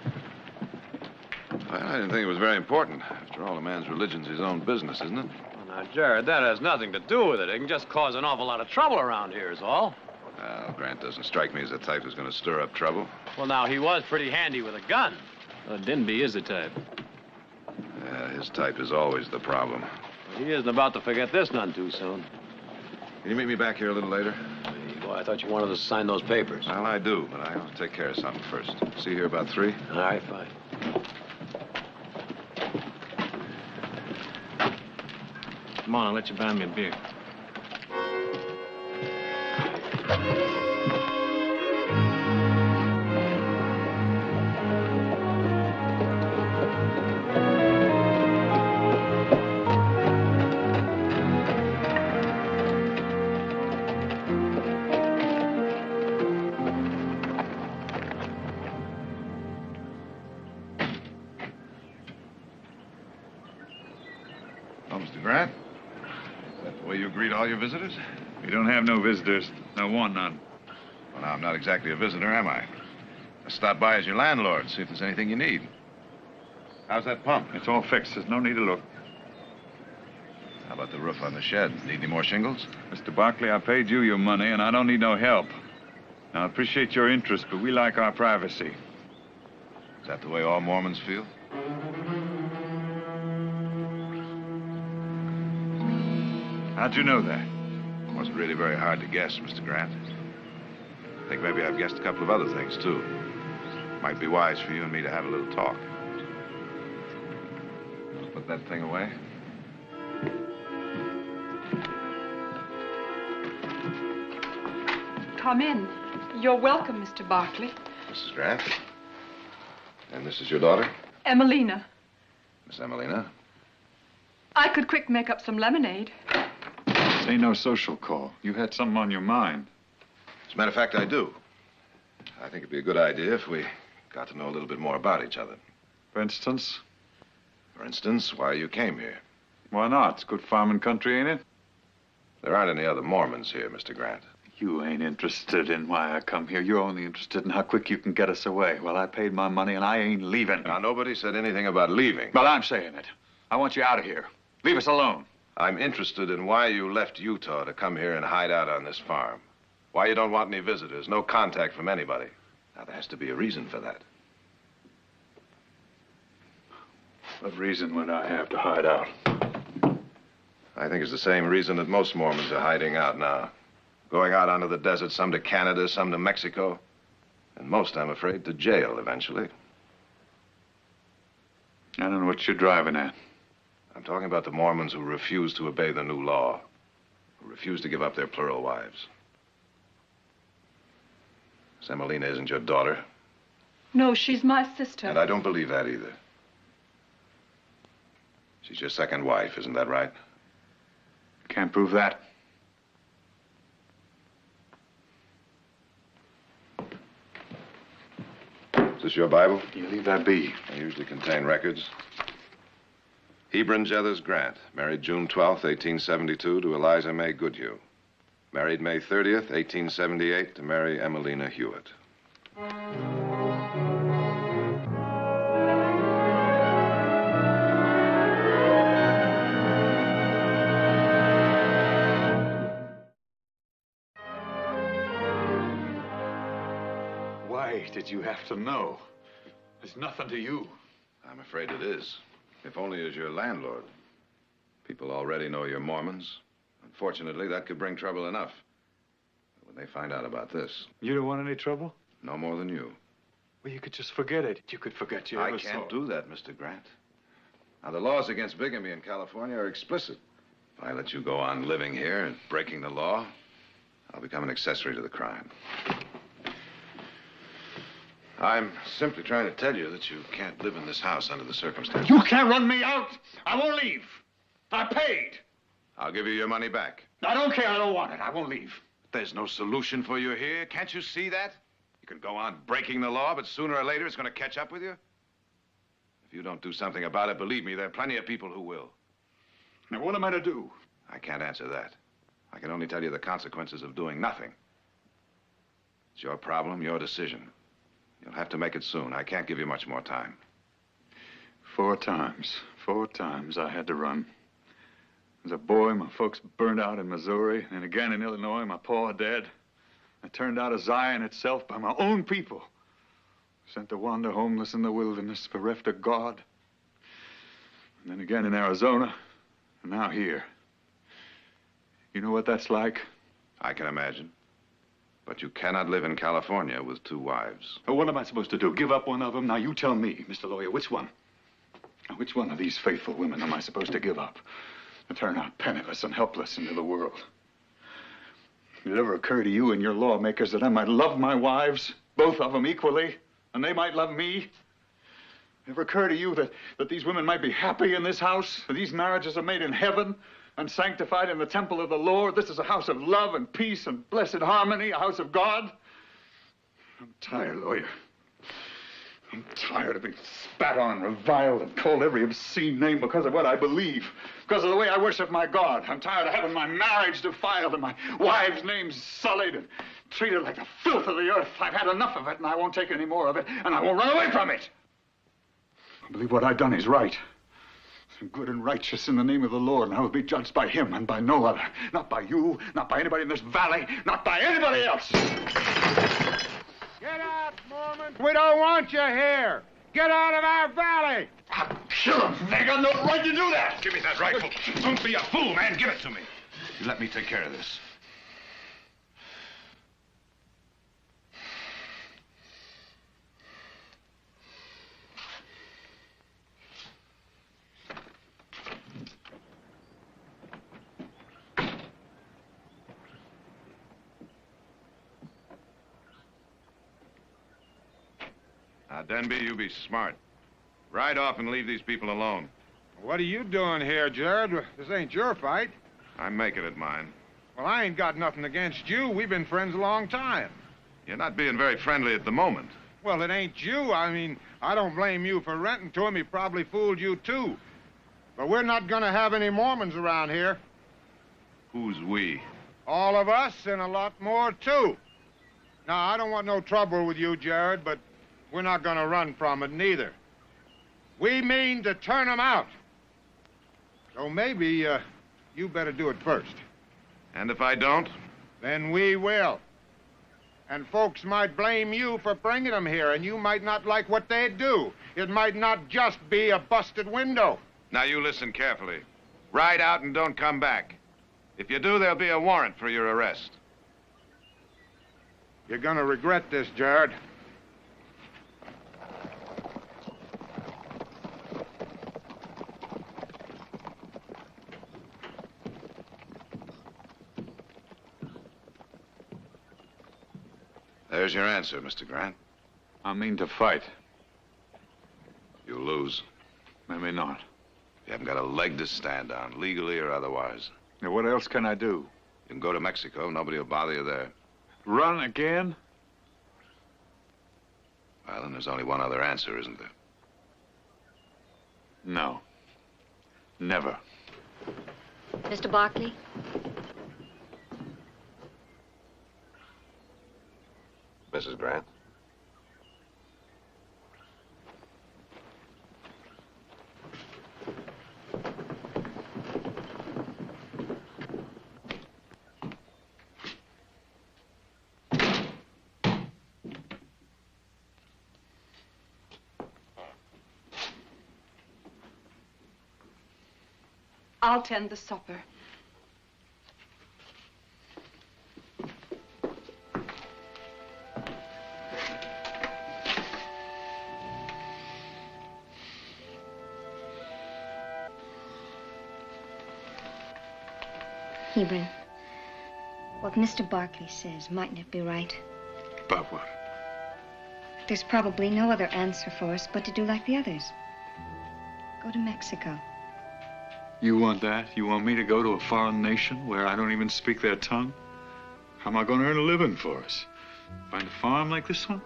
Well, I didn't think it was very important. After all, a man's religion's his own business, isn't it? Well, now, Jared, that has nothing to do with it. It can just cause an awful lot of trouble around here is all. Well, Grant doesn't strike me as the type who's going to stir up trouble. Well, now, he was pretty handy with a gun. Denby is the type. Yeah, his type is always the problem. Well, he isn't about to forget this none too soon. Can you meet me back here a little later? Boy, I thought you wanted us to sign those papers. Well, I do, but I ought to take care of something first. See you here about 3? All right, fine. Come on, I'll let you buy me a beer. Oh, Mr. Grant? Is that the way you greet all your visitors? We don't have no visitors. No one, none. Well, now, I'm not exactly a visitor, am I? I stopped by as your landlord, see if there's anything you need. How's that pump? It's all fixed. There's no need to look. How about the roof on the shed? Need any more shingles? Mr. Barkley, I paid you your money, and I don't need no help. Now, I appreciate your interest, but we like our privacy. Is that the way all Mormons feel? How'd you know that? It wasn't really very hard to guess, Mr. Grant. I think maybe I've guessed a couple of other things, too. Might be wise for you and me to have a little talk. Put that thing away. Come in. You're welcome, Mr. Barkley. Mrs. Grant. And this is your daughter? Emelina. Miss Emelina. I could quick make up some lemonade. This ain't no social call. You had something on your mind. As a matter of fact, I do. I think it'd be a good idea if we got to know a little bit more about each other. For instance? For instance, why you came here. Why not? It's good farming country, ain't it? There aren't any other Mormons here, Mr. Grant. You ain't interested in why I come here. You're only interested in how quick you can get us away. Well, I paid my money and I ain't leaving. Now, nobody said anything about leaving. Well, I'm saying it. I want you out of here. Leave us alone. I'm interested in why you left Utah to come here and hide out on this farm. Why you don't want any visitors, no contact from anybody. Now, there has to be a reason for that. What reason would I have to hide out? I think it's the same reason that most Mormons are hiding out now. Going out onto the desert, some to Canada, some to Mexico. And most, I'm afraid, to jail eventually. I don't know what you're driving at. I'm talking about the Mormons who refuse to obey the new law, who refuse to give up their plural wives. Emelina isn't your daughter. No, she's my sister. And I don't believe that either. She's your second wife, isn't that right? Can't prove that. Is this your Bible? You leave that be. They usually contain records. Hebron Jethers Grant, married June 12th, 1872, to Eliza May Goodhue. Married May 30th, 1878, to Mary Emelina Hewitt. Why did you have to know? There's nothing to you. I'm afraid it is. If only as your landlord. People already know you're Mormons. Unfortunately, that could bring trouble enough. But when they find out about this... You don't want any trouble? No more than you. Well, you could just forget it. You could forget you ever I can't do that, Mr. Grant. Now, the laws against bigamy in California are explicit. If I let you go on living here and breaking the law, I'll become an accessory to the crime. I'm simply trying to tell you that you can't live in this house under the circumstances. You can't run me out. I won't leave. I paid. I'll give you your money back. I don't care. I don't want it. I won't leave. There's no solution for you here. Can't you see that? You can go on breaking the law, but sooner or later it's going to catch up with you. If you don't do something about it, believe me, there are plenty of people who will. Now, what am I to do? I can't answer that. I can only tell you the consequences of doing nothing. It's your problem, your decision. You'll have to make it soon. I can't give you much more time. 4 times I had to run. As a boy, my folks burned out in Missouri, and again in Illinois, my pa dead. I turned out of Zion itself by my own people. Sent to wander homeless in the wilderness, bereft of God. And then again in Arizona, and now here. You know what that's like? I can imagine. But you cannot live in California with 2 wives. Well, what am I supposed to do? Give up one of them? Now, you tell me, Mr. Lawyer, which one? Now, which one of these faithful women am I supposed to give up? To turn out penniless and helpless into the world? Did it ever occur to you and your lawmakers that I might love my wives, both of them equally, and they might love me? Ever occur to you that these women might be happy in this house? That these marriages are made in heaven and sanctified in the temple of the Lord? This is a house of love and peace and blessed harmony, a house of God. I'm tired, lawyer. I'm tired of being spat on, reviled, and called every obscene name because of what I believe, because of the way I worship my God. I'm tired of having my marriage defiled and my wife's name sullied and treated like the filth of the earth. I've had enough of it, and I won't take any more of it, and I won't run away from it. I believe what I've done is right. I'm good and righteous in the name of the Lord, and I will be judged by him and by no other. Not by you, not by anybody in this valley, not by anybody else. Get out, Mormon! We don't want you here! Get out of our valley! I'll kill him! They got no right to do that! Give me that rifle. Don't be a fool, man. Give it to me. You let me take care of this. Now, Denby, you be smart. Ride off and leave these people alone. What are you doing here, Jared? This ain't your fight. I'm making it mine. Well, I ain't got nothing against you. We've been friends a long time. You're not being very friendly at the moment. Well, it ain't you. I mean, I don't blame you for renting to him. He probably fooled you, too. But we're not gonna have any Mormons around here. Who's we? All of us and a lot more, too. Now, I don't want no trouble with you, Jared, but we're not gonna run from it, neither. We mean to turn them out. So maybe, you better do it first. And if I don't? Then we will. And folks might blame you for bringing them here, and you might not like what they do. It might not just be a busted window. Now, you listen carefully. Ride out and don't come back. If you do, there'll be a warrant for your arrest. You're gonna regret this, Jared. There's your answer, Mr. Grant. I mean to fight. You'll lose. Maybe not. You haven't got a leg to stand on, legally or otherwise. Now, what else can I do? You can go to Mexico. Nobody will bother you there. Run again? Well, then there's only one other answer, isn't there? No. Never. Mr. Barkley? Mrs. Grant? I'll tend the supper. Hebron, what Mr. Barkley says, mightn't it be right? About what? There's probably no other answer for us but to do like the others. Go to Mexico. You want that? You want me to go to a foreign nation where I don't even speak their tongue? How am I going to earn a living for us? Find a farm like this one?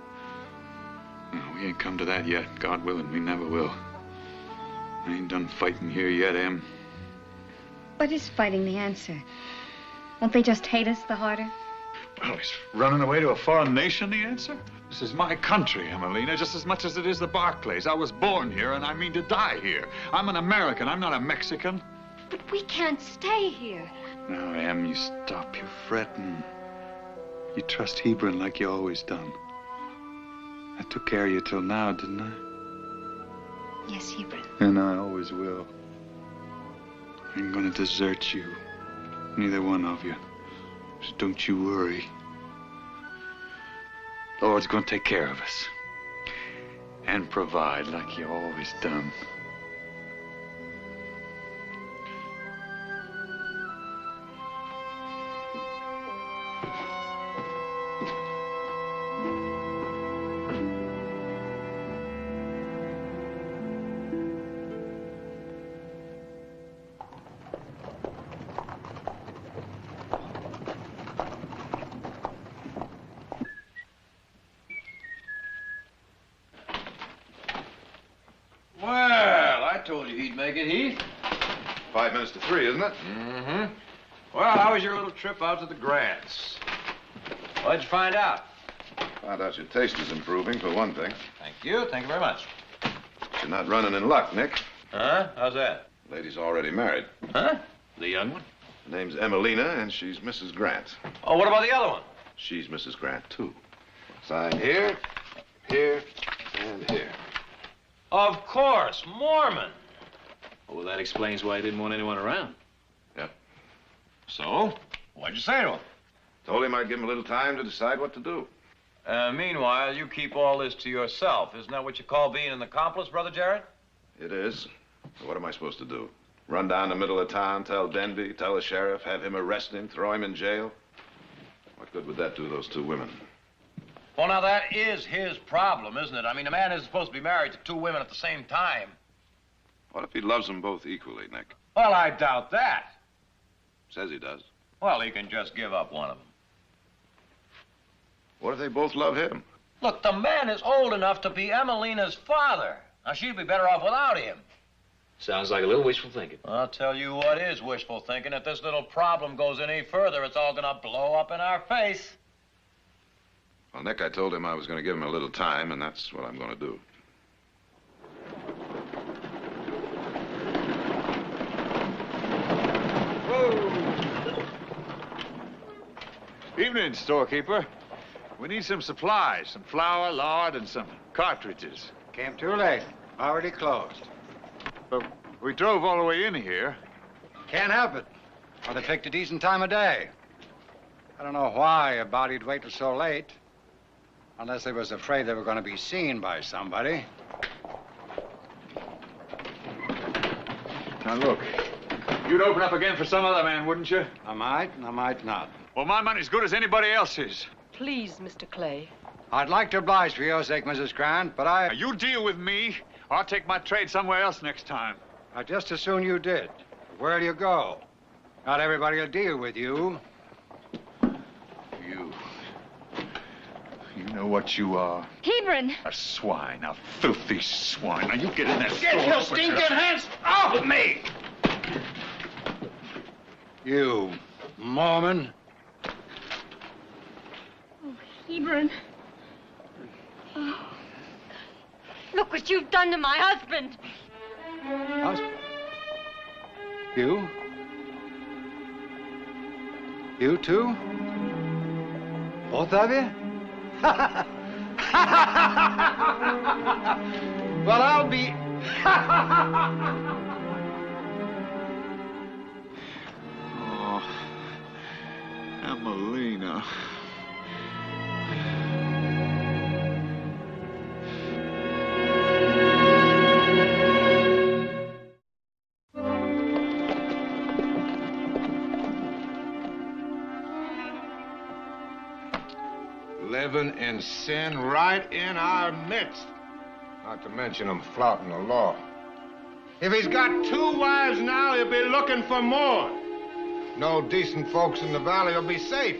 No, we ain't come to that yet. God willing, we never will. I ain't done fighting here yet, Em. But is fighting the answer? Won't they just hate us the harder? Well, is running away to a foreign nation the answer? This is my country, Emelina, just as much as it is the Barclays. I was born here, and I mean to die here. I'm an American. I'm not a Mexican. But we can't stay here. Now, Em, you stop your fretting. You trust Hebron like you always done. I took care of you till now, didn't I? Yes, Hebron. And I always will. I ain't gonna desert you. Neither one of you. So don't you worry. Lord's gonna take care of us. And provide like you always done. Well, I told you he'd make it, Heath. 5 minutes to 3, isn't it? Mm-hmm. Well, how was your little trip out to the Grants? What'd you find out? Found out your taste is improving, for one thing. Thank you. Thank you very much. You're not running in luck, Nick. Huh? How's that? Lady's already married. Huh? The young one? Her name's Emelina, and she's Mrs. Grant. Oh, what about the other one? She's Mrs. Grant, too. Sign here, here, and here. Of course, Mormon. Well, that explains why I didn't want anyone around. Yep. So? What'd you say to him? Told him I'd give him a little time to decide what to do. Meanwhile, you keep all this to yourself. Isn't that what you call being an accomplice, Brother Jared? It is. So what am I supposed to do? Run down the middle of town, tell Denby, tell the sheriff, have him arrest him, throw him in jail? What good would that do those two women? Well, now, that is his problem, isn't it? I mean, a man isn't supposed to be married to two women at the same time. What if he loves them both equally, Nick? Well, I doubt that. Says he does. Well, he can just give up one of them. What if they both love him? Look, the man is old enough to be Emelina's father. Now, she'd be better off without him. Sounds like a little wishful thinking. I'll tell you what is wishful thinking. If this little problem goes any further, it's all gonna blow up in our face. Well, Nick, I told him I was going to give him a little time, and that's what I'm going to do. Evening, storekeeper. We need some supplies, some flour, lard, and some cartridges. Came too late. Already closed. But we drove all the way in here. Can't help it. Well, they picked a decent time of day. I don't know why a body'd wait till so late. Unless they was afraid they were going to be seen by somebody. Now, look. You'd open up again for some other man, wouldn't you? I might, and I might not. Well, my money's good as anybody else's. Please, Mr. Clay. I'd like to oblige for your sake, Mrs. Grant, but Now, you deal with me, or I'll take my trade somewhere else next time. I'd just as soon you did. Where do you go? Not everybody will deal with you. You know what you are? Hebron! A swine, a filthy swine. Now, you get in that Get your stinking hands off of me! You Mormon. Oh, Hebron. Oh. Look what you've done to my husband. Husband? You? You too? Both of you? Well, I'll be... Oh, Emelina. 'Living in sin right in our midst. Not to mention him flouting the law. If he's got 2 wives now, he'll be looking for more. No decent folks in the valley will be safe.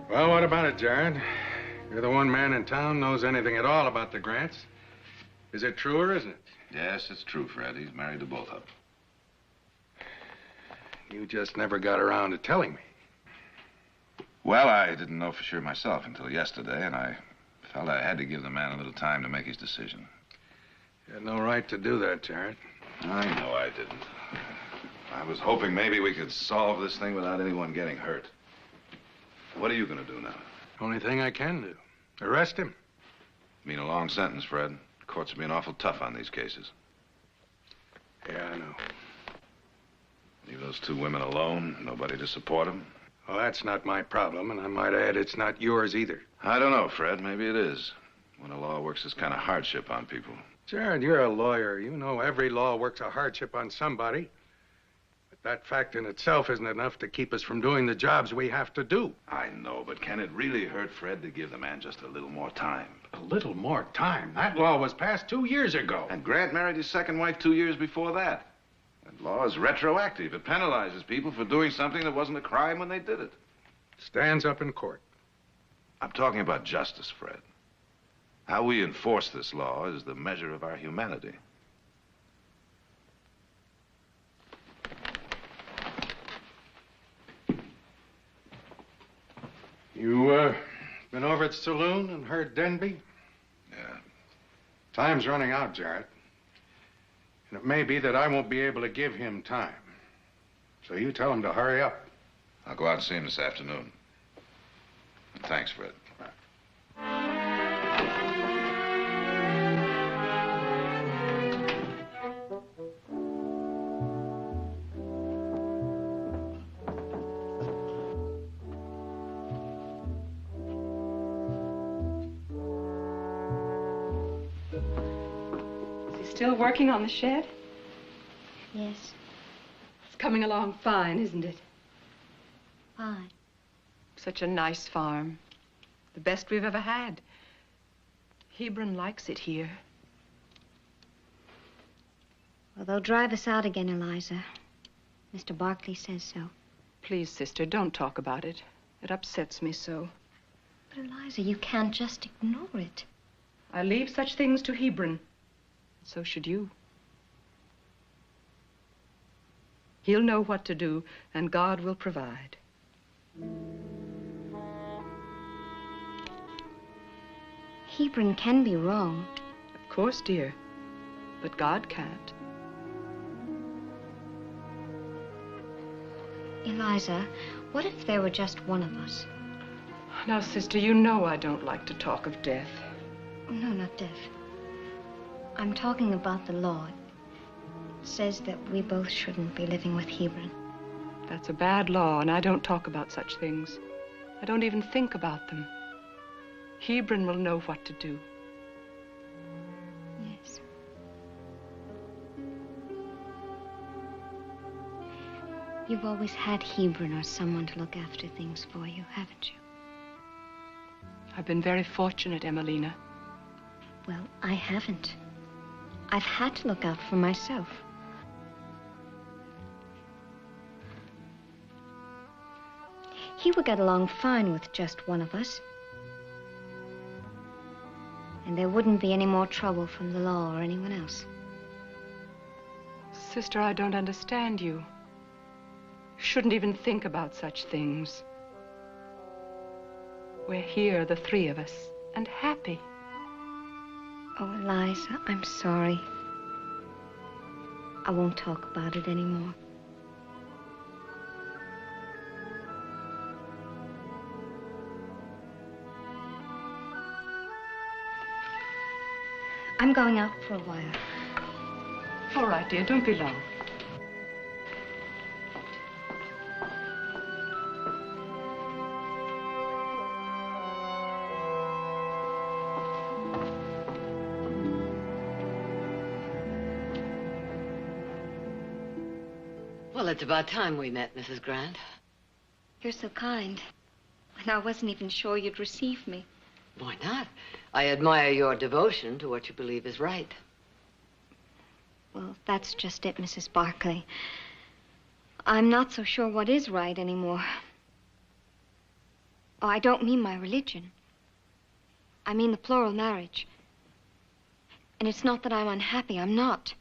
Well, what about it, Jared? You're the one man in town knows anything at all about the Grants. Is it true or isn't it? Yes, it's true, Fred. He's married to both of them. You just never got around to telling me. Well, I didn't know for sure myself until yesterday, and I felt I had to give the man a little time to make his decision. You had no right to do that, Jared. I know I didn't. I was hoping maybe we could solve this thing without anyone getting hurt. What are you going to do now? Only thing I can do. Arrest him. Mean a long sentence, Fred. Courts are being awful tough on these cases. Yeah, I know. Leave those 2 women alone, nobody to support them. Well, that's not my problem, and I might add it's not yours either. I don't know, Fred. Maybe it is. When the law works this kind of hardship on people. Jared, you're a lawyer. You know every law works a hardship on somebody. But that fact in itself isn't enough to keep us from doing the jobs we have to do. I know, but can it really hurt Fred to give the man just a little more time? A little more time? That law was passed 2 years ago. And Grant married his second wife 2 years before that. That law is retroactive. It penalizes people for doing something that wasn't a crime when they did it. Stands up in court. I'm talking about justice, Fred. How we enforce this law is the measure of our humanity. You, been over at the saloon and heard Denby? Yeah. Time's running out, Jarrett. And it may be that I won't be able to give him time. So you tell him to hurry up. I'll go out and see him this afternoon. Thanks, Fred. Still working on the shed? Yes. It's coming along fine, isn't it? Fine. Such a nice farm. The best we've ever had. Hebron likes it here. Well, they'll drive us out again, Eliza. Mr. Barkley says so. Please, sister, don't talk about it. It upsets me so. But, Eliza, you can't just ignore it. I leave such things to Hebron. So should you. He'll know what to do, and God will provide. Hebron can be wrong. Of course, dear. But God can't. Eliza, what if there were just one of us? Now, sister, you know I don't like to talk of death. No, not death. I'm talking about the law. It says that we both shouldn't be living with Hebron. That's a bad law, and I don't talk about such things. I don't even think about them. Hebron will know what to do. Yes. You've always had Hebron or someone to look after things for you, haven't you? I've been very fortunate, Emelina. Well, I haven't. I've had to look out for myself. He would get along fine with just one of us. And there wouldn't be any more trouble from the law or anyone else. Sister, I don't understand you. Shouldn't even think about such things. We're here, the three of us, and happy. Oh, Eliza, I'm sorry. I won't talk about it anymore. I'm going out for a while. All right, dear, don't be long. Well, it's about time we met, Mrs. Grant. You're so kind. And I wasn't even sure you'd receive me. Why not? I admire your devotion to what you believe is right. Well, that's just it, Mrs. Barkley. I'm not so sure what is right anymore. Oh, I don't mean my religion. I mean the plural marriage. And it's not that I'm unhappy. I'm not.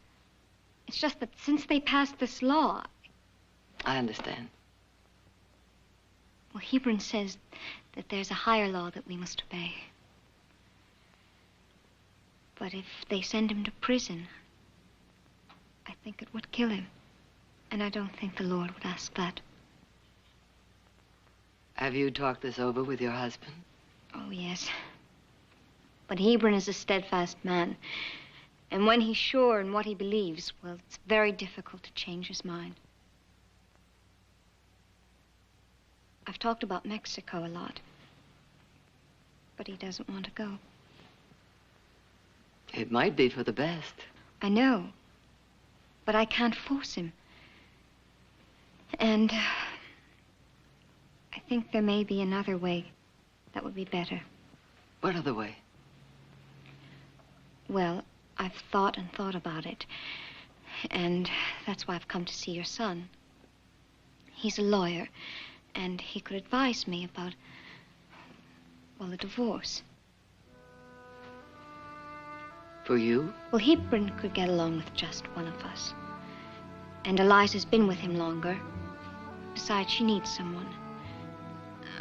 It's just that since they passed this law... I understand. Well, Hebron says that there's a higher law that we must obey. But if they send him to prison, I think it would kill him. And I don't think the Lord would ask that. Have you talked this over with your husband? Oh, yes. But Hebron is a steadfast man. And when he's sure in what he believes, well, it's very difficult to change his mind. I've talked about Mexico a lot. But he doesn't want to go. It might be for the best. I know. But I can't force him. And I think there may be another way that would be better. What other way? Well, I've thought and thought about it. And that's why I've come to see your son. He's a lawyer, and he could advise me about, well, a divorce. For you? Well, Hebron could get along with just one of us. And Eliza's been with him longer. Besides, she needs someone.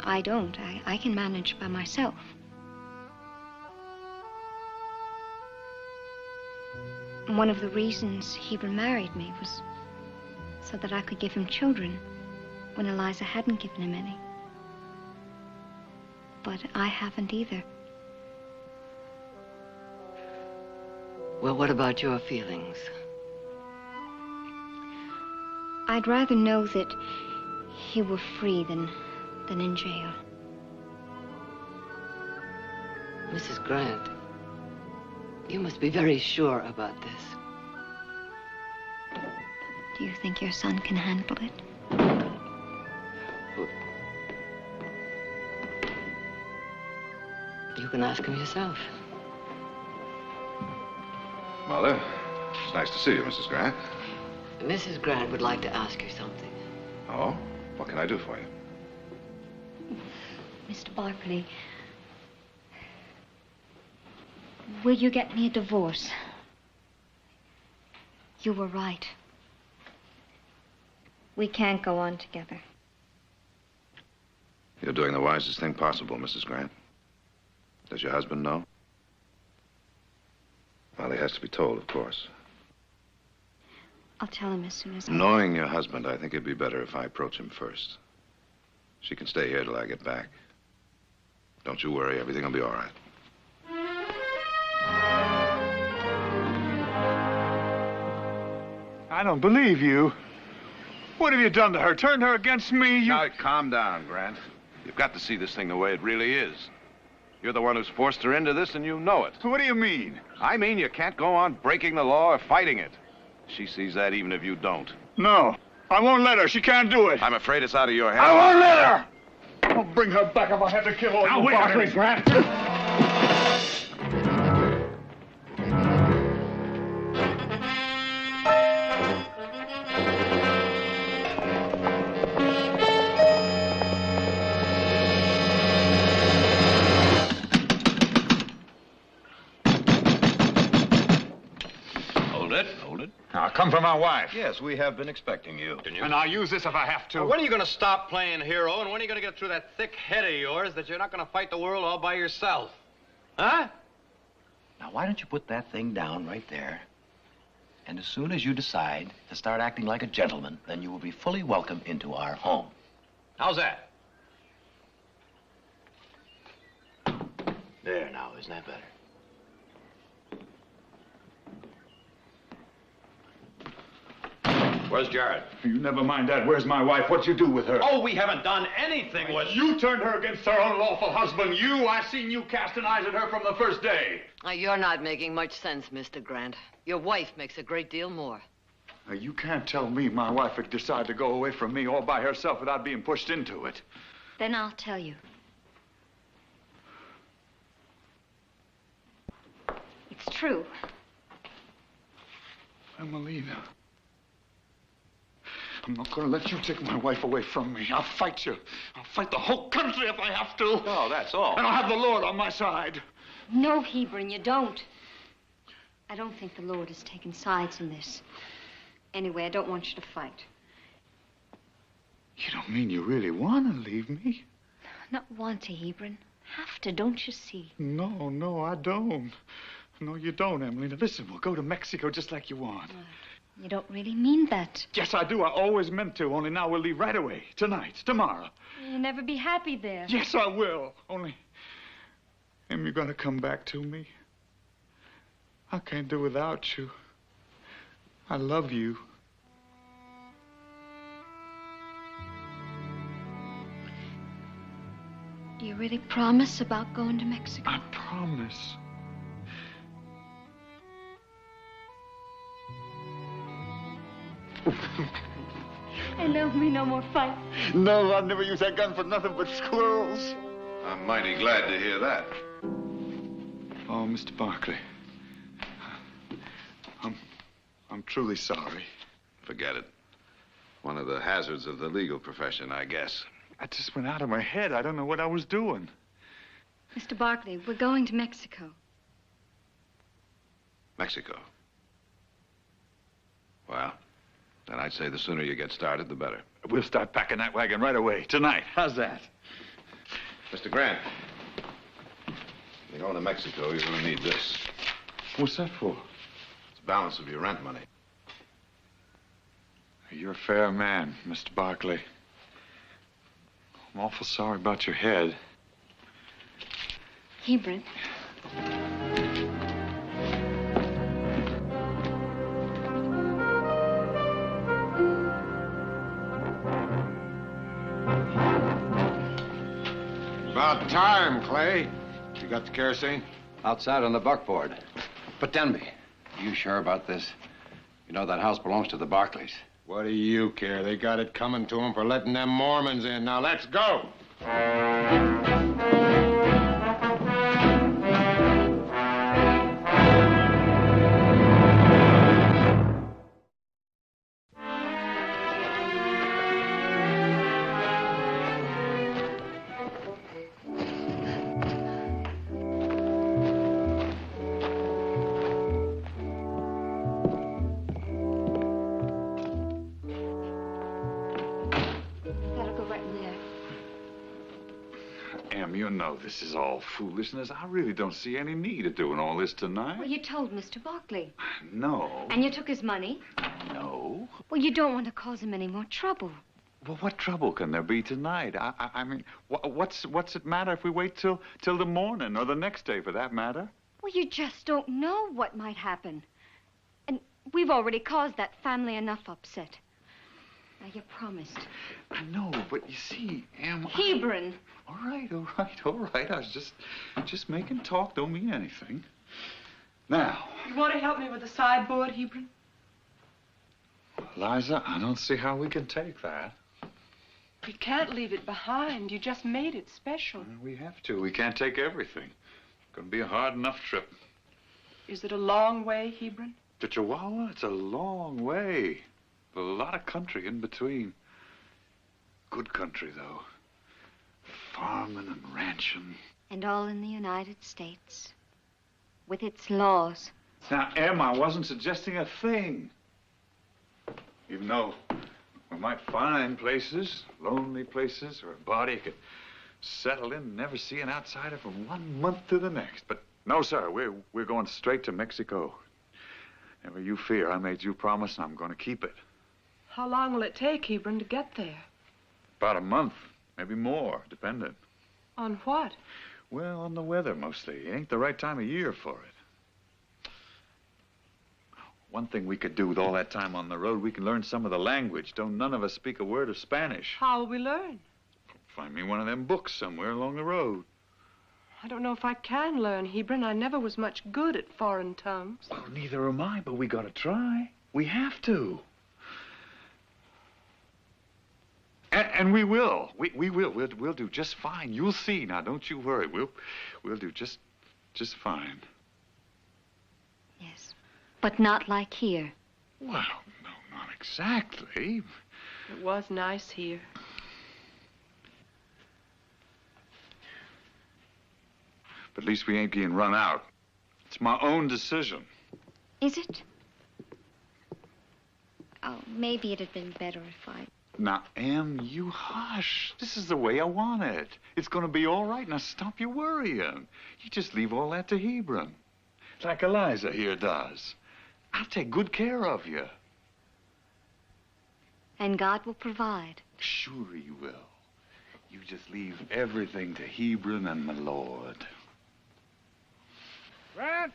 I don't. I can manage by myself. And one of the reasons Hebron married me was so that I could give him children when Eliza hadn't given him any. But I haven't either. Well, what about your feelings? I'd rather know that he were free than in jail. Mrs. Grant, you must be very sure about this. Do you think your son can handle it? You can ask him yourself. Mother, it's nice to see you, Mrs. Grant. Mrs. Grant would like to ask you something. Oh? What can I do for you? Mr. Barkley, will you get me a divorce? You were right. We can't go on together. You're doing the wisest thing possible, Mrs. Grant. Does your husband know? Well, he has to be told, of course. I'll tell him as soon as I... Knowing your husband, I think it'd be better if I approach him first. She can stay here till I get back. Don't you worry, everything will be all right. I don't believe you. What have you done to her? Turned her against me? You... Now, calm down, Grant. You've got to see this thing the way it really is. You're the one who's forced her into this, and you know it. What do you mean? I mean you can't go on breaking the law or fighting it. She sees that even if you don't. No, I won't let her. She can't do it. I'm afraid it's out of your hands. I won't let her! I'll bring her back if I have to kill all you wait a minute, Grant. Hold it. Now, come for my wife. Yes, we have been expecting you. And I'll use this if I have to. Well, when are you going to stop playing hero, and when are you going to get through that thick head of yours that you're not going to fight the world all by yourself? Huh? Now, why don't you put that thing down right there? And as soon as you decide to start acting like a gentleman, then you will be fully welcome into our home. How's that? There now, isn't that better? Where's Jared? You never mind that. Where's my wife? What'd you do with her? Oh, we haven't done anything with... You turned her against her unlawful husband. I seen you casting eyes at her from the first day. Now, you're not making much sense, Mr. Grant. Your wife makes a great deal more. Now, you can't tell me my wife would decide to go away from me all by herself without being pushed into it. Then I'll tell you. It's true. Emelina. I'm not going to let you take my wife away from me. I'll fight you. I'll fight the whole country if I have to. No, that's all. And I'll have the Lord on my side. No, Hebron, you don't. I don't think the Lord has taken sides in this. Anyway, I don't want you to fight. You don't mean you really want to leave me? Not want to, Hebron. Have to, don't you see? No, I don't. No, you don't, Emelina. Listen, we'll go to Mexico just like you want. You don't really mean that. Yes, I do. I always meant to. Only now we'll leave right away. Tonight. Tomorrow. You'll never be happy there. Yes, I will. Only, am you going to come back to me? I can't do without you. I love you. Do you really promise about going to Mexico? I promise. And there'll be no more fights. No, I'll never use that gun for nothing but squirrels. I'm mighty glad to hear that. Oh, Mr. Barkley. I'm truly sorry. Forget it. One of the hazards of the legal profession, I guess. I just went out of my head. I don't know what I was doing. Mr. Barkley, we're going to Mexico. Mexico? Well, then I'd say the sooner you get started, the better. We'll start packing that wagon right away, tonight. How's that? Mr. Grant, you're going to Mexico, you're going to need this. What's that for? It's the balance of your rent money. You're a fair man, Mr. Barkley. I'm awful sorry about your head. Hebron. About time, Clay. You got the kerosene? Outside on the buckboard. But Denby, you sure about this? You know that house belongs to the Barkleys. What do you care? They got it coming to them for letting them Mormons in. Now, let's go! You know this is all foolishness. I really don't see any need of doing all this tonight. Well, you told Mr. Barkley. No. And you took his money. No. Well, you don't want to cause him any more trouble. Well, what trouble can there be tonight? I mean, what's it matter if we wait till the morning or the next day, for that matter? Well, you just don't know what might happen. And we've already caused that family enough upset. Now, you promised. I know, but you see, Hebron. All right. I was just making talk. Don't mean anything. Now. You want to help me with the sideboard, Hebron? Liza, I don't see how we can take that. We can't leave it behind. You just made it special. We have to. We can't take everything. It's going to be a hard enough trip. Is it a long way, Hebron? To Chihuahua? It's a long way. A lot of country in between. Good country, though. Farming and ranching. And all in the United States. With its laws. Now, Em, I wasn't suggesting a thing. Even though we might find places, lonely places, where a body could settle in and never see an outsider from 1 month to the next. But no, sir, we're going straight to Mexico. Never you fear. I made you a promise, and I'm going to keep it. How long will it take, Hebron, to get there? About a month, maybe more, depending. On what? Well, on the weather, mostly. It ain't the right time of year for it. One thing we could do with all that time on the road, we can learn some of the language. Don't none of us speak a word of Spanish. How will we learn? Find me one of them books somewhere along the road. I don't know if I can learn, Hebron. I never was much good at foreign tongues. Well, neither am I, but we gotta try. We have to. And we will. We will. We'll do just fine. You'll see. Now, don't you worry. We'll do just fine. Yes. But not like here. Well, no, not exactly. It was nice here. But at least we ain't being run out. It's my own decision. Is it? Oh, maybe it'd have been better if I... Now, Em, you hush. This is the way I want it. It's going to be all right. Now, stop your worrying. You just leave all that to Hebron. Like Eliza here does. I'll take good care of you. And God will provide. Sure he will. You just leave everything to Hebron and my Lord. Grant!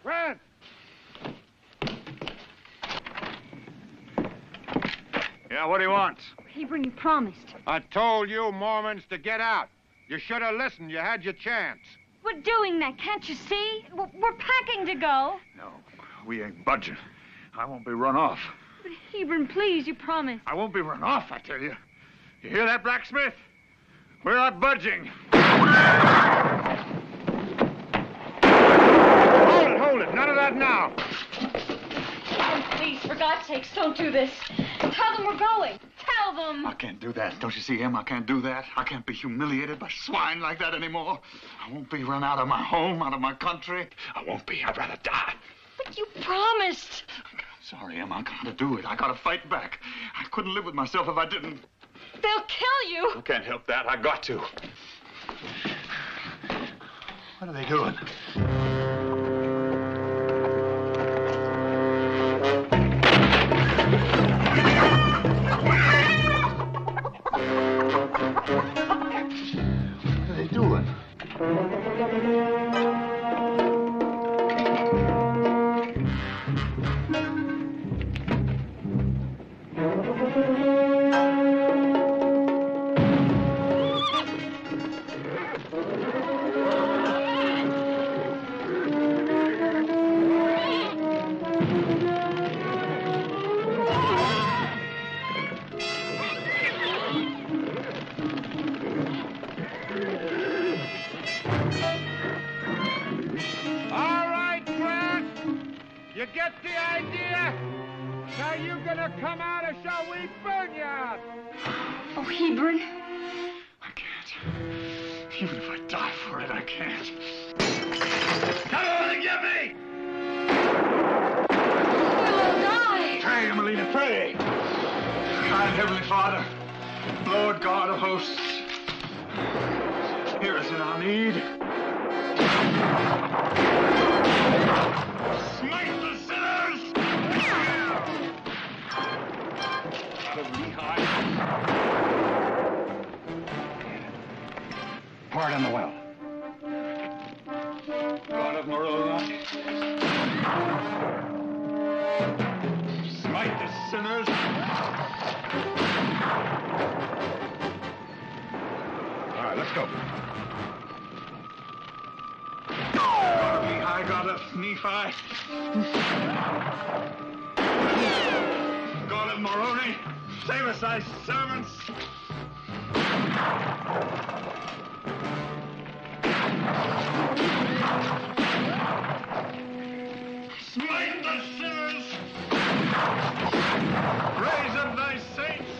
Grant! Yeah, what do you want? Hebron, you promised. I told you Mormons to get out. You should have listened. You had your chance. We're doing that, can't you see? We're packing to go. No, we ain't budging. I won't be run off. But Hebron, please, you promised. I won't be run off, I tell you. You hear that, blacksmith? We're not budging. Hold it. None of that now. Oh, please, for God's sakes, don't do this. Tell them we're going. Tell them. I can't do that. Don't you see, Em? I can't do that. I can't be humiliated by swine like that anymore. I won't be run out of my home, out of my country. I won't be. I'd rather die. But you promised. Sorry, Em. I gotta do it. I gotta fight back. I couldn't live with myself if I didn't. They'll kill you. I can't help that. I got to. What are they doing? What are they doing? You get the idea? Now you gonna come out or shall we burn you out? Oh, Hebron. I can't. Even if I die for it, I can't. Come on and get me! We'll die. Pray, Emelina, pray. Kind Heavenly Father, Lord God of hosts, hear us in our need. Smite the sinners! God of Lehi. Pour it in the well. God of Moroni. Smite the sinners. All right, let's go. God of Lehi, God of Nephi. God of Moroni, save us, thy servants. Smite the sinners. Raise up thy saints.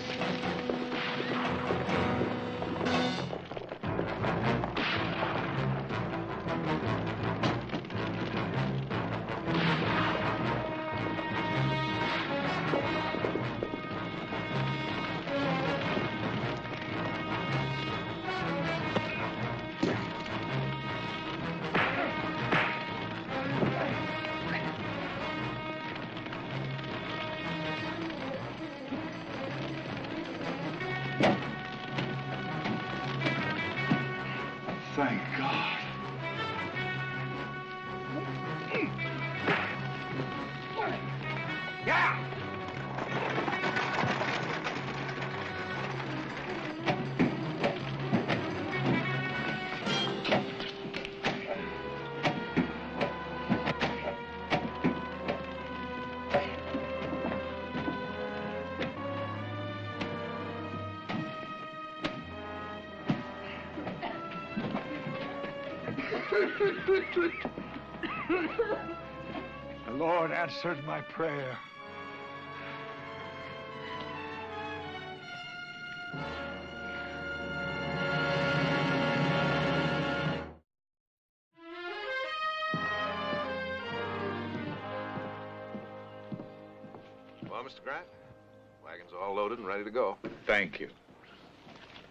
Thank God. Yeah! The Lord answered my prayer. Well, Mr. Grant, wagon's all loaded and ready to go. Thank you.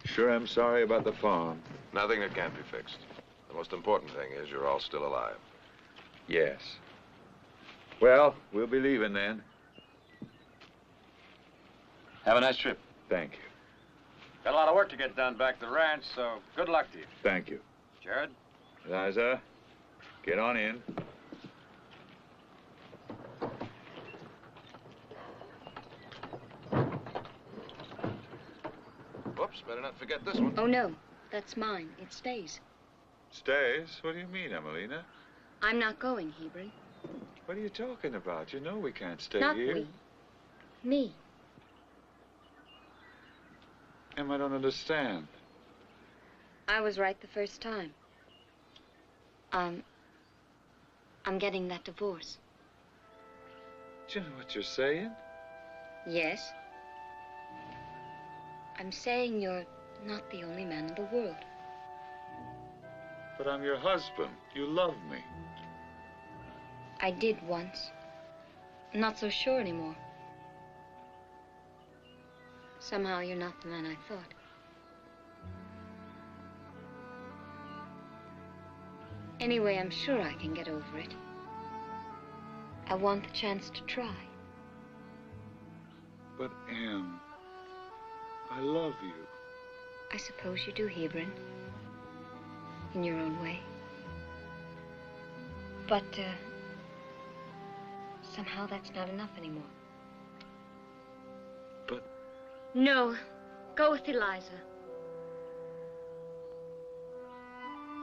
Sure, I'm sorry about the farm. Nothing that can't be fixed. The most important thing is you're all still alive. Yes. Well, we'll be leaving then. Have a nice trip. Thank you. Got a lot of work to get done back at the ranch, so good luck to you. Thank you. Jared? Eliza, get on in. Whoops, better not forget this one. Oh, no. That's mine. It stays. Stays? What do you mean, Emelina? I'm not going, Hebron. What are you talking about? You know we can't stay Not here. we. Me. Em, I don't understand. I was right the first time. I'm getting that divorce. Do you know what you're saying? Yes. I'm saying you're not the only man in the world. But I'm your husband. You love me. I did once. I'm not so sure anymore. Somehow you're not the man I thought. Anyway, I'm sure I can get over it. I want the chance to try. But, Em, I love you. I suppose you do, Hebron. In your own way. But, somehow that's not enough anymore. But... No. Go with Eliza.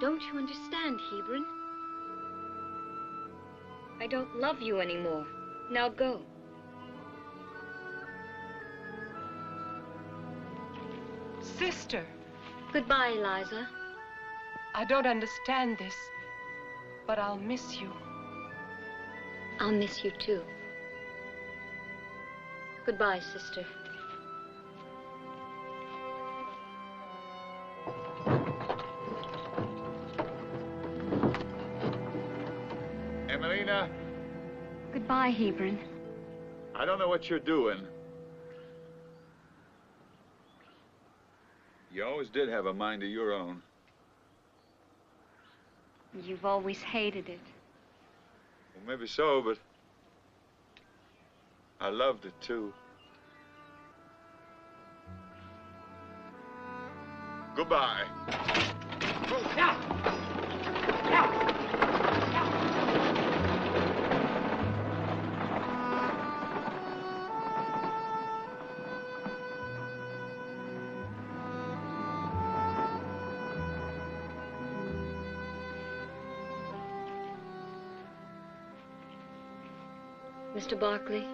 Don't you understand, Hebron? I don't love you anymore. Now go. Sister. Goodbye, Eliza. I don't understand this, but I'll miss you. I'll miss you, too. Goodbye, sister. Emelina, Goodbye, Hebron. I don't know what you're doing. You always did have a mind of your own. You've always hated it. Well, maybe so, but I loved it, too. Goodbye. Mr. Barkley,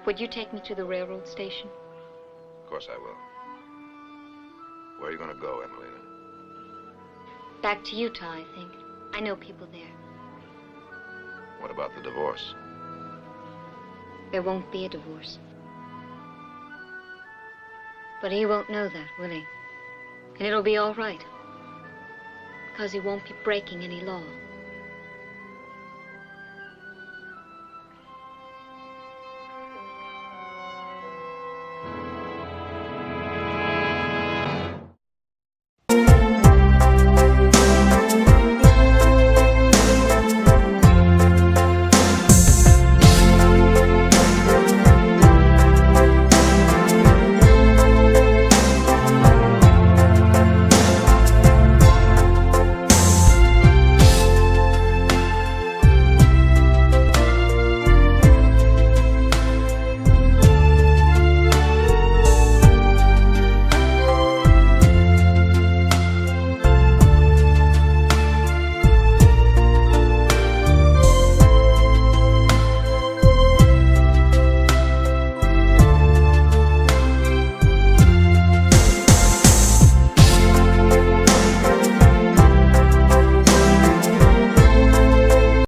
would you take me to the railroad station? Of course I will. Where are you going to go, Emelina? Back to Utah, I think. I know people there. What about the divorce? There won't be a divorce. But he won't know that, will he? And it'll be all right. Because he won't be breaking any law.